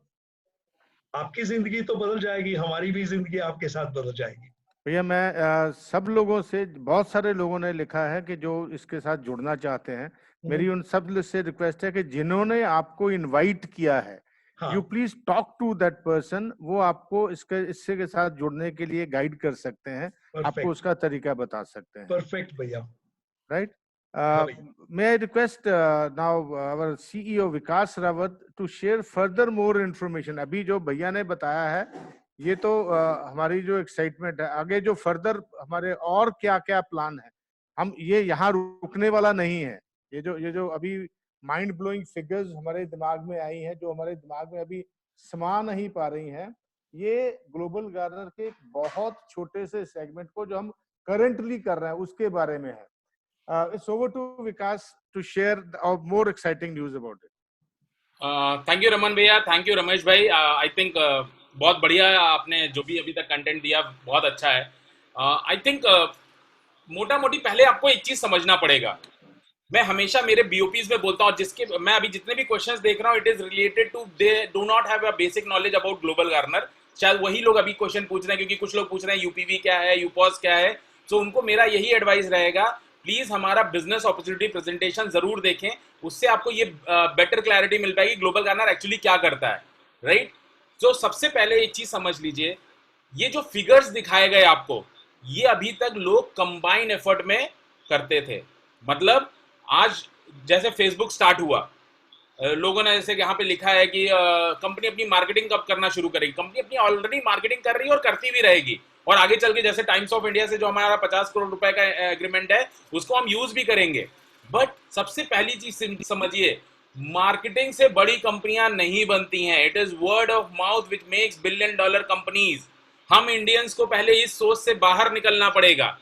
आपकी जिंदगी तो बदल जाएगी, हमारी भी जिंदगी आपके साथ बदल जाएगी। भैया मैं सब लोगों से, बहुत सारे लोगों ने लिखा है कि जो इसके साथ जुड़ना चाहते हैं, मेरी उन सब से रिक्वेस्ट है कि जिन्होंने आपको इनवाइट किया है, you please talk to that person, वो आपको इससे के साथ जुड़ने के लिए गाइड कर सकते हैं, आपको उसका तरीका बता सकते हैं। परफेक्ट भैया, right. May I request now our CEO Vikas Rawat to share further more information। अभी जो भैया ने बताया है ये तो हमारी जो एक्साइटमेंट है, आगे जो फर्दर हमारे और क्या क्या प्लान है, हम ये यहाँ रुकने वाला नहीं है। ये जो अभी माइंड ब्लोइंग फिगर्स हमारे दिमाग में आई हैं, जो हमारे दिमाग में अभी समा नहीं पा रही हैं, ये ग्लोबल गार्डनर के बहुत छोटे से सेगमेंट को जो हम करंटली कर रहे हैं उसके बारे में है। It's over to Vikas to share more exciting news about it. Thank you Raman भैया, थैंक यू रमेश भाई। आई थिंक बहुत बढ़िया आपने जो भी अभी तक कंटेंट दिया, बहुत अच्छा है। आई थिंक मोटा मोटी पहले आपको एक चीज समझना पड़ेगा। मैं हमेशा मेरे बीओपीज में बोलता हूँ, जिसके मैं अभी जितने भी क्वेश्चंस देख रहा हूँ, it is related to they do not have a basic knowledge about Global Gardener. शायद वही लोग अभी क्वेश्चन पूछ रहे हैं, क्योंकि कुछ लोग पूछ रहे हैं यूपीवी क्या है, यूपॉज क्या है। तो उनको मेरा यही एडवाइस रहेगा, प्लीज हमारा बिजनेस अपॉर्चुनिटी प्रेजेंटेशन जरूर देखें, उससे आपको ये बेटर क्लैरिटी मिल पाएगी ग्लोबल गार्डनर एक्चुअली क्या करता है। राइट। तो सबसे पहले एक चीज समझ लीजिए, ये जो फिगर्स दिखाए गए आपको, ये अभी तक लोग कंबाइन एफर्ट में करते थे। मतलब आज जैसे फेसबुक स्टार्ट हुआ, लोगों ने जैसे यहाँ पे लिखा है कि कंपनी अपनी मार्केटिंग कब करना शुरू करेगी। कंपनी अपनी ऑलरेडी मार्केटिंग कर रही है और करती भी रहेगी, और आगे चल के जैसे टाइम्स ऑफ इंडिया से जो हमारा 50 करोड़ रुपए का एग्रीमेंट है, उसको हम यूज भी करेंगे। बट सबसे पहली चीज समझिए, मार्केटिंग से बड़ी कंपनियां नहीं बनती हैं। It is word of mouth which makes $billion companies. हम इंडियंस को पहले इस सोच से बाहर निकलना पड़ेगा।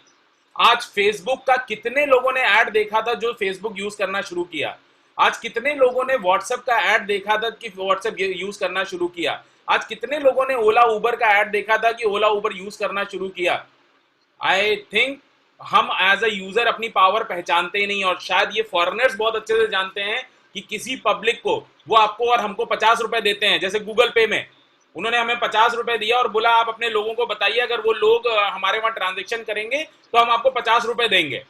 आज फेसबुक का कितने लोगों ने ऐड देखा था जो फेसबुक यूज करना शुरू किया? आज कितने लोगों ने व्हाट्सएप का ऐड देखा था कि व्हाट्सएप यूज करना शुरू किया? आज कितने लोगों ने ओला उबर का ऐड देखा था कि ओला उबर यूज करना शुरू किया? आई थिंक हम एज अ यूजर अपनी पावर पहचानते ही नहीं, और शायद ये फॉरेनर्स बहुत अच्छे से जानते हैं कि किसी पब्लिक को वो आपको और हमको 50 रुपए देते हैं। जैसे गूगल पे में उन्होंने हमें 50 रुपए दिया और बोला आप अपने लोगों को बताइए, अगर वो लोग हमारे वहां ट्रांजेक्शन करेंगे तो हम आपको 50 रुपए देंगे।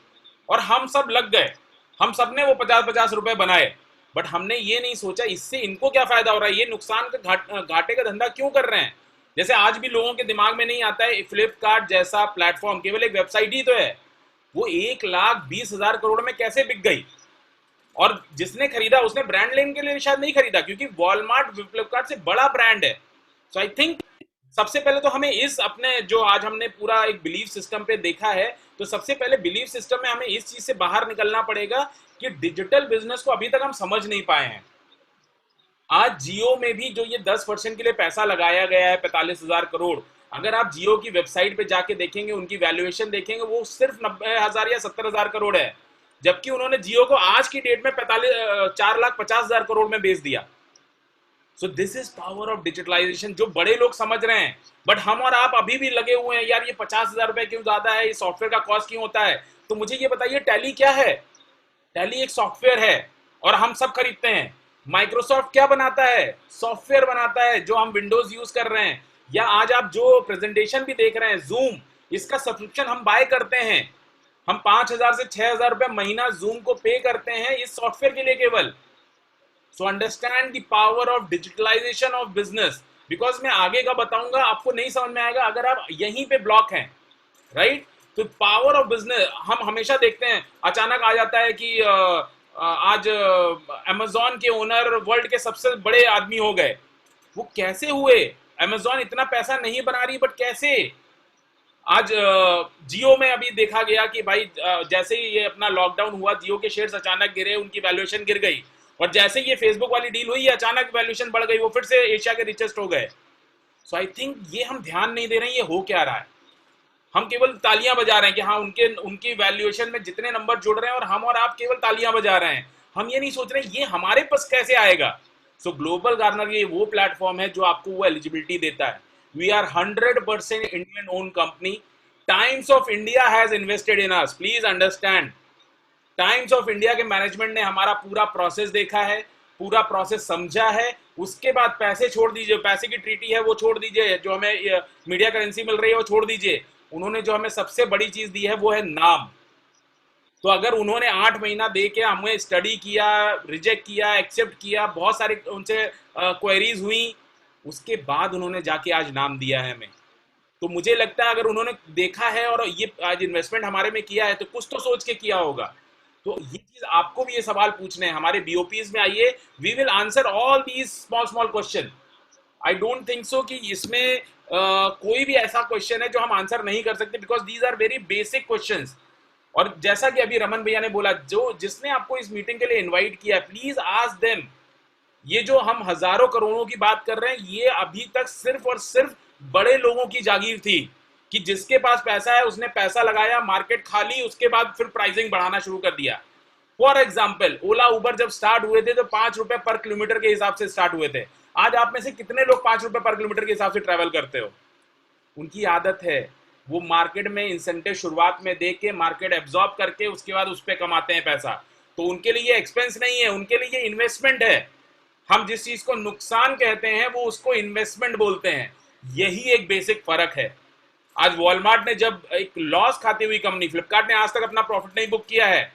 और हम सब लग गए, हम सब ने वो 50-50 रुपए बनाए। बट हमने ये नहीं सोचा इससे इनको क्या फायदा हो रहा है, ये नुकसान का घाटे का धंधा क्यों कर रहे हैं। जैसे आज भी लोगों के दिमाग में नहीं आता है, फ्लिपकार्ट जैसा प्लेटफॉर्म केवल एक वेबसाइट ही तो है, वो 1,20,000 करोड़ में कैसे बिक गई। और जिसने खरीदा उसने ब्रांड लेने के लिए शायद नहीं खरीदा, क्योंकि वॉलमार्ट फ्लिपकार्ट से बड़ा ब्रांड है। सो आई थिंक सबसे पहले तो हमें इस अपने जो आज हमने पूरा एक बिलीफ सिस्टम पे देखा है, तो सबसे पहले बिलीफ सिस्टम में हमें इस चीज से बाहर निकलना पड़ेगा कि डिजिटल बिजनेस को अभी तक हम समझ नहीं पाए हैं। आज जियो में भी जो ये 10% के लिए पैसा लगाया गया है 45,000 करोड़, अगर आप जियो की वेबसाइट पे जाके देखेंगे, उनकी वैल्यूएशन देखेंगे, वो सिर्फ 90,000 या 70,000 करोड़ है, जबकि उन्होंने जियो को आज की डेट में 4,50,000 करोड़ में बेच दिया। So this is power of digitalization, जो बड़े लोग समझ रहे हैं। बट हम और आप अभी भी लगे हुए हैं, यार ये 50,000 रुपए क्यों ज्यादा है, ये सॉफ्टवेयर का कॉस्ट क्यों होता है। तो मुझे ये बताइए, टैली क्या है? टैली एक सॉफ्टवेयर है और हम सब खरीदते हैं। माइक्रोसॉफ्ट क्या बनाता है? सॉफ्टवेयर बनाता है जो हम विंडोज यूज कर रहे हैं। या आज आप जो प्रेजेंटेशन भी देख रहे हैं, जूम, इसका सब्सक्रिप्शन हम बाय करते हैं। हम 5,000 से 6,000 रुपए महीना जूम को पे करते हैं इस सॉफ्टवेयर के लिए केवल। So understand the power of digitalization of business, because मैं आगे का बताऊंगा, आपको नहीं समझ में आएगा अगर आप यहीं पे ब्लॉक हैं। राइट। तो पावर ऑफ बिजनेस हम हमेशा देखते हैं, अचानक आ जाता है कि आज अमेजॉन के ओनर वर्ल्ड के सबसे बड़े आदमी हो गए। वो कैसे हुए? अमेजॉन इतना पैसा नहीं बना रही, बट कैसे? आज जियो में अभी देखा गया कि भाई जैसे ही ये अपना लॉकडाउन हुआ, जियो के शेयर्स अचानक गिरे, उनकी वैल्यूएशन गिर गई। और जैसे ये फेसबुक वाली डील हुई, अचानक वैल्यूएशन बढ़ गई, वो फिर से एशिया के रिचेस्ट हो गए। सो आई थिंक ये हम ध्यान नहीं दे रहे हैं ये हो क्या रहा है। हम केवल तालियां बजा रहे हैं कि हाँ उनकी वैल्यूएशन में जितने नंबर जुड़ रहे हैं, और हम और आप केवल तालियां बजा रहे हैं। हम ये नहीं सोच रहे ये हमारे पास कैसे आएगा। सो ग्लोबल गार्डनर ये वो प्लेटफॉर्म है जो आपको वो एलिजिबिलिटी देता है। We are 100% Indian own company. Times of India has invested in us, please understand. Times of India के मैनेजमेंट ने हमारा पूरा प्रोसेस देखा है, पूरा प्रोसेस समझा है। उसके बाद पैसे छोड़ दीजिए, पैसे की ट्रीटी है वो छोड़ दीजिए, जो हमें मीडिया करेंसी मिल रही है वो छोड़ दीजिए। उन्होंने जो हमें सबसे बड़ी चीज दी है वो है नाम। तो अगर उन्होंने 8 महीना दे के हमें स्टडी किया, रिजेक्ट किया, एक्सेप्ट किया, बहुत सारी उनसे क्वेरीज हुई, उसके बाद उन्होंने जाके आज नाम दिया है हमें। तो मुझे लगता है अगर उन्होंने देखा है और ये आज इन्वेस्टमेंट हमारे में किया है तो कुछ तो सोच के किया होगा। तो ये चीज आपको भी ये सवाल पूछने हैं, हमारे बीओपीज में आइए, we will answer all these small small question. I don't think so कि इसमें कोई भी ऐसा क्वेश्चन है जो हम आंसर नहीं कर सकते, because these are very basic questions. और जैसा कि अभी रमन भैया ने बोला, जो जिसने आपको इस मीटिंग के लिए इनवाइट किया, प्लीज आस्क देम। ये जो हम हजारों करोड़ों की बात कर रहे हैं, ये अभी तक सिर्फ और सिर्फ बड़े लोगों की जागीर थी कि जिसके पास पैसा है उसने पैसा लगाया, मार्केट खाली, उसके बाद फिर प्राइसिंग बढ़ाना शुरू कर दिया। फॉर एग्जाम्पल, ओला उबर जब स्टार्ट हुए थे तो 5 रुपए पर किलोमीटर के हिसाब से स्टार्ट हुए थे। आज आप में से कितने लोग 5 रुपए पर किलोमीटर के हिसाब से ट्रेवल करते हो? उनकी आदत है, वो मार्केट में इंसेंटिव शुरुआत में दे के मार्केट एब्जॉर्ब करके उसके बाद उस पर कमाते हैं पैसा। तो उनके लिए एक्सपेंस नहीं है, उनके लिए इन्वेस्टमेंट है। हम जिस चीज को नुकसान कहते हैं वो उसको इन्वेस्टमेंट बोलते हैं। यही एक बेसिक फर्क है। आज वॉलमार्ट ने जब एक लॉस खाती हुई कंपनी, फ्लिपकार्ट ने आज तक अपना प्रॉफिट नहीं बुक किया है,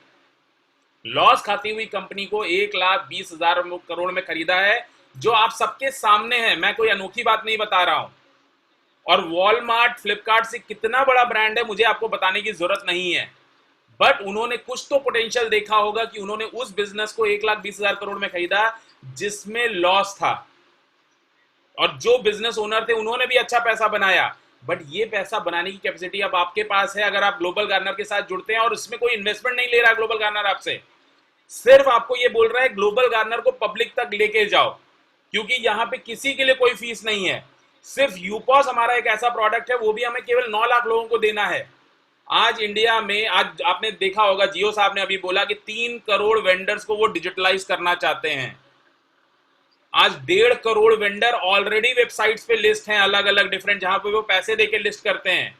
लॉस खाती हुई कंपनी को 1,20,000 करोड़ में खरीदा है, जो आप सबके सामने है, मैं कोई अनोखी बात नहीं बता रहा हूं। और वॉलमार्ट फ्लिपकार्ट से कितना बड़ा ब्रांड है मुझे आपको बताने की जरूरत नहीं है, बट उन्होंने कुछ तो पोटेंशियल देखा होगा कि उन्होंने उस बिजनेस को 1,20,000 करोड़ में खरीदा जिसमें लॉस था। और जो बिजनेस ओनर थे उन्होंने भी अच्छा पैसा बनाया, बट ये पैसा बनाने की कैपेसिटी अब आपके पास है अगर आप ग्लोबल गार्नर के साथ जुड़ते हैं। और इसमें कोई इन्वेस्टमेंट नहीं ले रहा ग्लोबल गार्नर आपसे, सिर्फ आपको ये बोल रहा है ग्लोबल गार्नर को पब्लिक तक लेके जाओ, क्योंकि यहां पे किसी के लिए कोई फीस नहीं है। सिर्फ यूपॉस हमारा एक ऐसा प्रोडक्ट है, वो भी हमें केवल 9 लाख लोगों को देना है। आज इंडिया में, आज आपने देखा होगा जियो साहब ने अभी बोला कि 3 करोड़ वेंडर्स को वो डिजिटलाइज करना चाहते हैं। आज 1.5 करोड़ वेंडर ऑलरेडी वेबसाइट्स पे लिस्ट हैं, अलग अलग डिफरेंट, जहां पे वो पैसे देके लिस्ट करते हैं।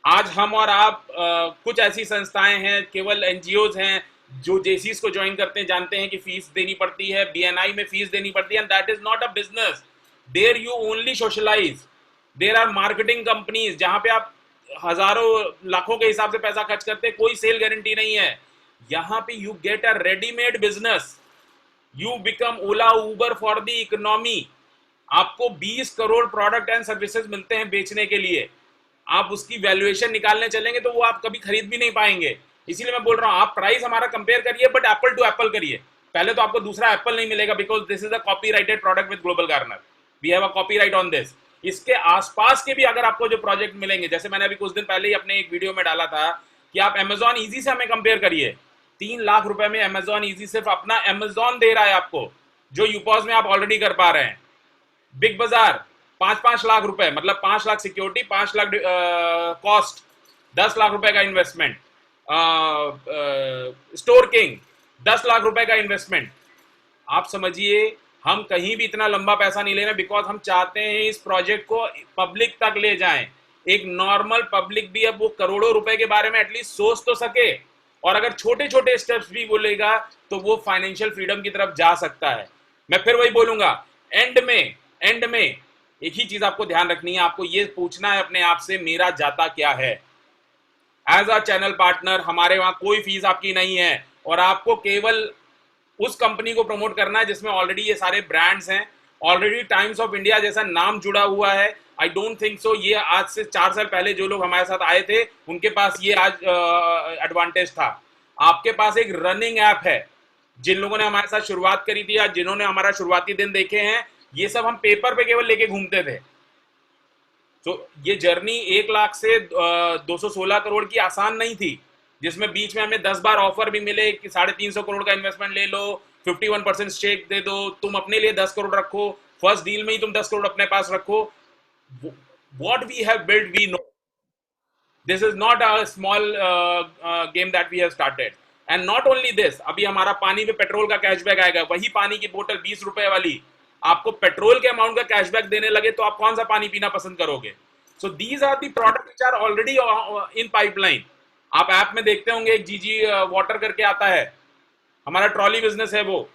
आज हम और आप कुछ ऐसी संस्थाएं हैं, केवल एनजीओज हैं, जो जेसीस को ज्वाइन करते हैं, जानते हैं कि फीस देनी पड़ती है, बीएनआई में फीस देनी पड़ती है, and that is not a business. There you only socialize. There are marketing companies जहां पे आप हजारों लाखों के हिसाब से पैसा खर्च करते हैं, कोई सेल गारंटी नहीं है। यहां पे you get a readymade business, you become Ola Uber for the economy. आपको 20 करोड़ प्रोडक्ट एंड सर्विसेज मिलते हैं बेचने के लिए। आप उसकी वैल्यूएशन निकालने चलेंगे तो वो आप कभी खरीद भी नहीं पाएंगे। इसीलिए मैं बोल रहा हूं, आप प्राइस हमारा कंपेयर करिए, बट एप्पल टू एप्पल करिए। पहले तो आपको दूसरा एप्पल नहीं मिलेगा, because this is a copyrighted product with Global Garner, we have a copyright on this. इसके आसपास के भी अगर आपको जो प्रोजेक्ट मिलेंगे, जैसे मैंने अभी कुछ दिन पहले ही अपने एक वीडियो में डाला था कि आप अमेजॉन इजी से हमें कंपेयर करिए। 3 लाख रुपए में अमेजॉन इजी सिर्फ अपना अमेजॉन दे रहा है आपको, जो यूपॉस में आप ऑलरेडी कर पा रहे हैं। बिग बाजार 5-5 लाख रुपए, मतलब 5 लाख सिक्योरिटी, 5 लाख कॉस्ट, 10 लाख रुपए का इन्वेस्टमेंट। स्टोर किंग 10 लाख रुपए का इन्वेस्टमेंट। आप समझिए, हम कहीं भी इतना लंबा पैसा नहीं ले रहे, बिकॉज हम चाहते हैं इस प्रोजेक्ट को पब्लिक तक ले जाएं। एक नॉर्मल पब्लिक भी अब वो करोड़ों रुपए के बारे में एटलीस्ट सोच तो सके, और अगर छोटे छोटे स्टेप्स भी बोलेगा तो वो फाइनेंशियल फ्रीडम की तरफ जा सकता है। मैं फिर वही बोलूंगा, एंड में एक ही चीज आपको ध्यान रखनी है, आपको ये पूछना है अपने आप से, मेरा जाता क्या है। एज अ चैनल पार्टनर हमारे वहां कोई फीस आपकी नहीं है, और आपको केवल उस कंपनी को प्रमोट करना है जिसमें ऑलरेडी ये सारे ब्रांड्स हैं, ऑलरेडी टाइम्स ऑफ इंडिया जैसा नाम जुड़ा हुआ है। आई डोंट थिंक सो ये आज से 4 साल पहले जो लोग हमारे साथ आए थे उनके पास ये आज एडवांटेज था। आपके पास एक रनिंग ऐप है। जिन लोगों ने हमारे साथ शुरुआत करी थी या जिन्होंने हमारा शुरुआती दिन देखे हैं, ये सब हम पेपर पे केवल लेके घूमते थे। तो ये जर्नी 1 लाख से 216 करोड़ की आसान नहीं थी, जिसमें बीच में हमें 10 बार ऑफर भी मिले कि 350 करोड़ का इन्वेस्टमेंट ले लो, 51% स्टेक दे दो, तुम अपने लिए 10 करोड़ रखो, फर्स्ट डील में ही तुम 10 करोड़ अपने पास रखो। What we have built, we know. This is not a small game that we have started. And not only this, अभी हमारा पानी पे पेट्रोल का कैशबैक आएगा। वही पानी की बोतल 20 रुपए वाली आपको पेट्रोल के अमाउंट का कैशबैक देने लगे तो आप कौन सा पानी पीना पसंद करोगे? So these are the products which are already in pipeline. आप ऐप में देखते होंगे एक जीजी वाटर करके आता है, हमारा ट्रॉली बिजनेस है वो।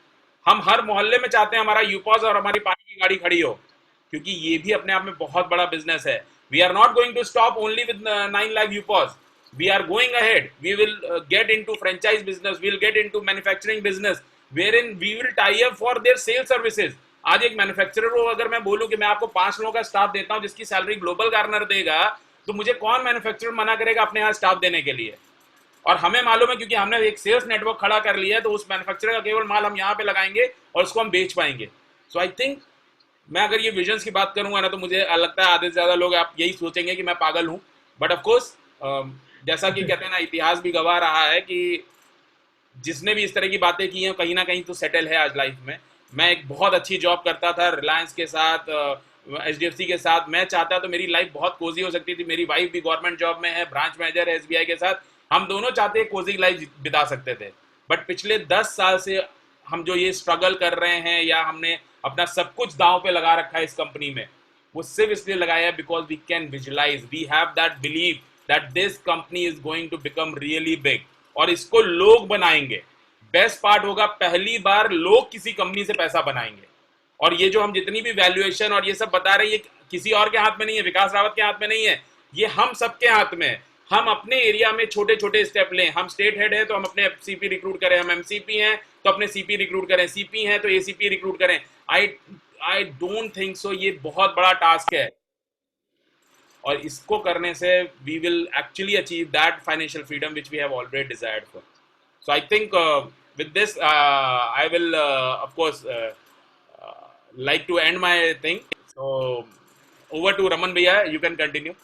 हम हर मोहल्ले में चाहते हैं हमारा यूपॉस और हमारी पानी की गाड़ी खड़ी हो, क्योंकि ये भी अपने आप में बहुत बड़ा बिजनेस है। We are not going to stop only with 9 lakh UPOS. We are going ahead. We will get into franchise business. We will get into manufacturing business, wherein we will tie up for their sales services. आज एक manufacturer को अगर मैं बोलूं कि मैं आपको 5 लोगों का स्टाफ देता हूं जिसकी सैलरी ग्लोबल गार्नर देगा, तो मुझे कौन मैन्युफैक्चरर मना करेगा अपने यहाँ स्टाफ देने के लिए? और हमें मालूम है क्योंकि हमने एक सेल्स नेटवर्क खड़ा कर लिया है, तो उस मैन्युफैक्चरर का केवल माल हम यहाँ पे लगाएंगे और उसको हम बेच पाएंगे. सो आई थिंक मैं अगर ये विजन्स की बात करूंगा ना, तो मुझे लगता है आधे से ज्यादा लोग आप यही सोचेंगे कि मैं पागल हूं. बट ऑफ कोर्स जैसा कि कहते हैं ना, इतिहास भी गवाह रहा है कि जिसने भी इस तरह की बातें की हैं कहीं ना कहीं तो सेटल है आज लाइफ में. मैं एक बहुत अच्छी जॉब करता था रिलायंस के साथ, HDFC के साथ. मैं चाहता तो मेरी लाइफ बहुत कोजी हो सकती थी. मेरी वाइफ भी गवर्नमेंट जॉब में है, ब्रांच मैनेजर है SBI के साथ. हम दोनों चाहते कोजी लाइफ बिता सकते थे. बट पिछले 10 साल से हम जो ये स्ट्रगल कर रहे हैं, या हमने अपना सब कुछ दांव पे लगा रखा है इस कंपनी में, वो सिर्फ इसलिए लगाया है because we can visualize, we have that believe that this company is going to become really big. और इसको लोग बनाएंगे. बेस्ट पार्ट होगा, पहली बार लोग किसी कंपनी से पैसा बनाएंगे. और ये जो हम जितनी भी वैल्यूएशन और ये सब बता रहे हैं, ये किसी और के हाथ में नहीं है, विकास रावत के हाथ में नहीं है, ये हम सबके हाथ में है. हम अपने एरिया में छोटे छोटे स्टेप लें. हम स्टेट हेड है तो हम अपने CP रिक्रूट करें, हम MCP हैं तो अपने CP रिक्रूट करें, CP हैं तो ACP रिक्रूट करें. I don't think so. ये बहुत बड़ा टास्क है और इसको करने से we will actually achieve that financial freedom which we have already desired for. So I think with this I will of course like to end my thing. So over to Raman bhaiya, you can continue.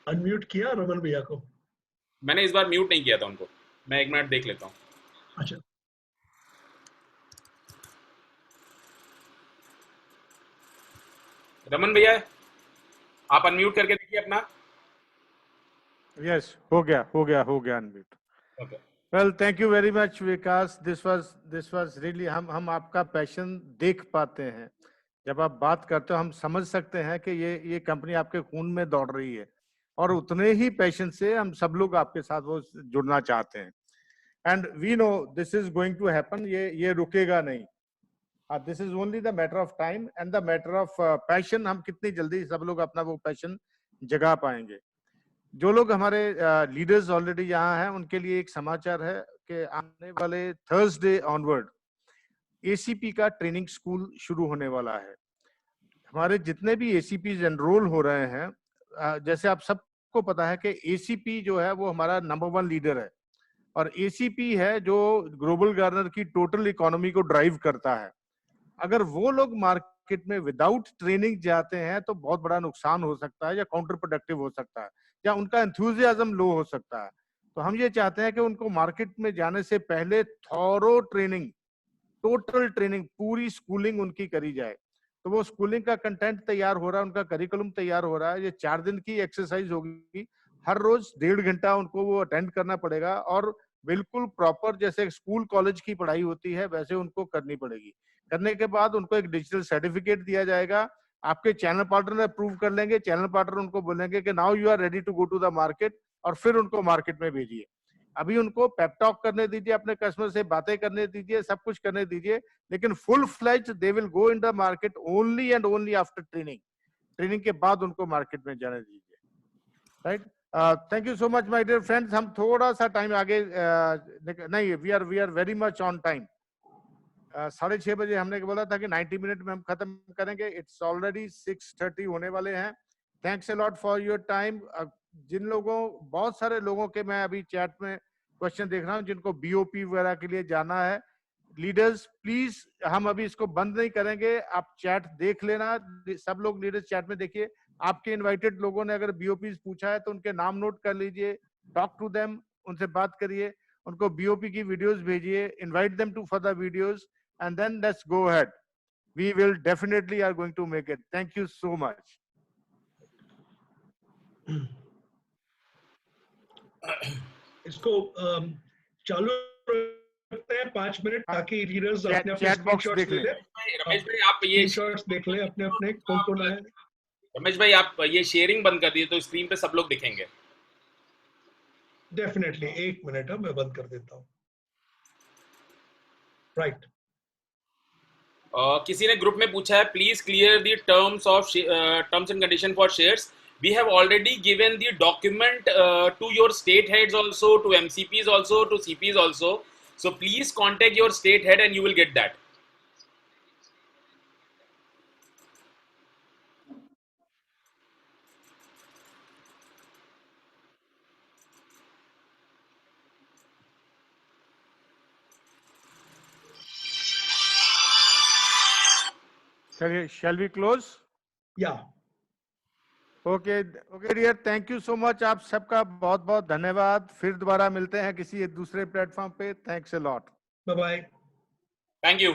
Unmute किया रमन भैया को? मैंने इस बार mute नहीं किया था उनको. मैं 1 मिनट देख लेता हूँ. अच्छा, रमन भैया आप अनम्यूट करके देखिए अपना. यस, हो गया unmute. Okay. Well, thank you very much Vikas. This was really, हम आपका पैशन देख पाते हैं जब आप बात करते हो. हम समझ सकते हैं कि ये कंपनी आपके खून में दौड़ रही है और उतने ही पैशन से हम सब लोग आपके साथ वो जुड़ना चाहते हैं. And we know this is going to happen. ये रुकेगा नहीं. This is only the matter of time and the matter of passion. हम कितनी जल्दी सब लोग अपना वो पैशन जगा पाएंगे. जो लोग हमारे लीडर्स ऑलरेडी यहाँ हैं, उनके लिए एक समाचार है कि आने वाले थर्सडे ऑनवर्ड ACP का ट्रेनिंग स्कूल शुरू होने वाला है. हमारे जितने भी ACPs एनरोल हो रहे हैं, जैसे आप सबको पता है कि ACP जो है वो हमारा नंबर 1 लीडर है और ACP है जो ग्लोबल गार्नर की टोटल इकोनॉमी को ड्राइव करता है. अगर वो लोग मार्केट में विदाउट ट्रेनिंग जाते हैं तो बहुत बड़ा नुकसान हो सकता है या काउंटर प्रोडक्टिव हो सकता है या उनका एंथुसियाज्म लो हो सकता है. तो हम ये चाहते हैं कि उनको मार्केट में जाने से पहले थॉरो ट्रेनिंग, टोटल ट्रेनिंग, पूरी स्कूलिंग उनकी करी जाए. तो वो स्कूलिंग का कंटेंट तैयार हो रहा है, उनका करिकुलम तैयार हो रहा है. ये 4 दिन की एक्सरसाइज होगी. हर रोज 1.5 घंटा उनको वो अटेंड करना पड़ेगा और बिल्कुल प्रॉपर जैसे स्कूल कॉलेज की पढ़ाई होती है वैसे उनको करनी पड़ेगी. करने के बाद उनको एक डिजिटल सर्टिफिकेट दिया जाएगा. आपके चैनल पार्टनर अप्रूव कर लेंगे. चैनल पार्टनर उनको बोलेंगे कि now you are ready to go to the market, और फिर उनको मार्केट में भेजिए. अभी उनको पेप टॉक करने दीजिए, अपने कस्टमर से बातें करने दीजिए, सब कुछ करने दीजिए, लेकिन full fledged they will go in the market only and only after training. Training के बाद उनको मार्केट में जाने दीजिए. Right. Thank you so much my dear friends. हम थोड़ा सा टाइम आगे नहीं, we are very much on time. 6:30 बजे हमने बोला था कि 90 मिनट में हम खत्म करेंगे. इट्स ऑलरेडी 6:30 होने वाले हैं. Thanks a lot for your time. जिन लोगों, बहुत सारे लोगों के मैं अभी चैट में क्वेश्चन देख रहा हूं जिनको BOP वगैरह के लिए जाना है. लीडर्स प्लीज, हम अभी इसको बंद नहीं करेंगे. आप चैट देख लेना, सब लोग लीडर्स चैट में देखिए. आपके इनवाइटेड लोगों ने अगर BOPs पूछा है तो उनके नाम नोट कर लीजिए. टॉक टू देम, उनसे बात करिए, उनको BOP की वीडियोस भेजिए. Invite them to for the videos and then let's go ahead. We will definitely are going to make it. Thank you so much. इसको चालू रखते हैं 5 मिनट ताकि रीडर्स अपने अपने चैट बॉक्स देख ले. रमेश भाई आप ये शॉट्स देख ले अपने अपने कौन है. रमेश भाई आप ये शेयरिंग बंद कर दिए तो स्क्रीन पे सब लोग दिखेंगे. डेफिनेटली 1 मिनट है, मैं बंद कर देता हूँ. राइट। किसी ने ग्रुप में पूछा है, please clear the terms and condition for shares. We have already given the document to your state heads also, to MCPs also, to CPs also. So please contact your state head and you will get that. Shall we close? Yeah. Okay dear, thank you so much. आप सबका बहुत बहुत धन्यवाद. फिर दोबारा मिलते हैं किसी दूसरे प्लेटफॉर्म पे. Thanks a lot. Bye bye. Thank you.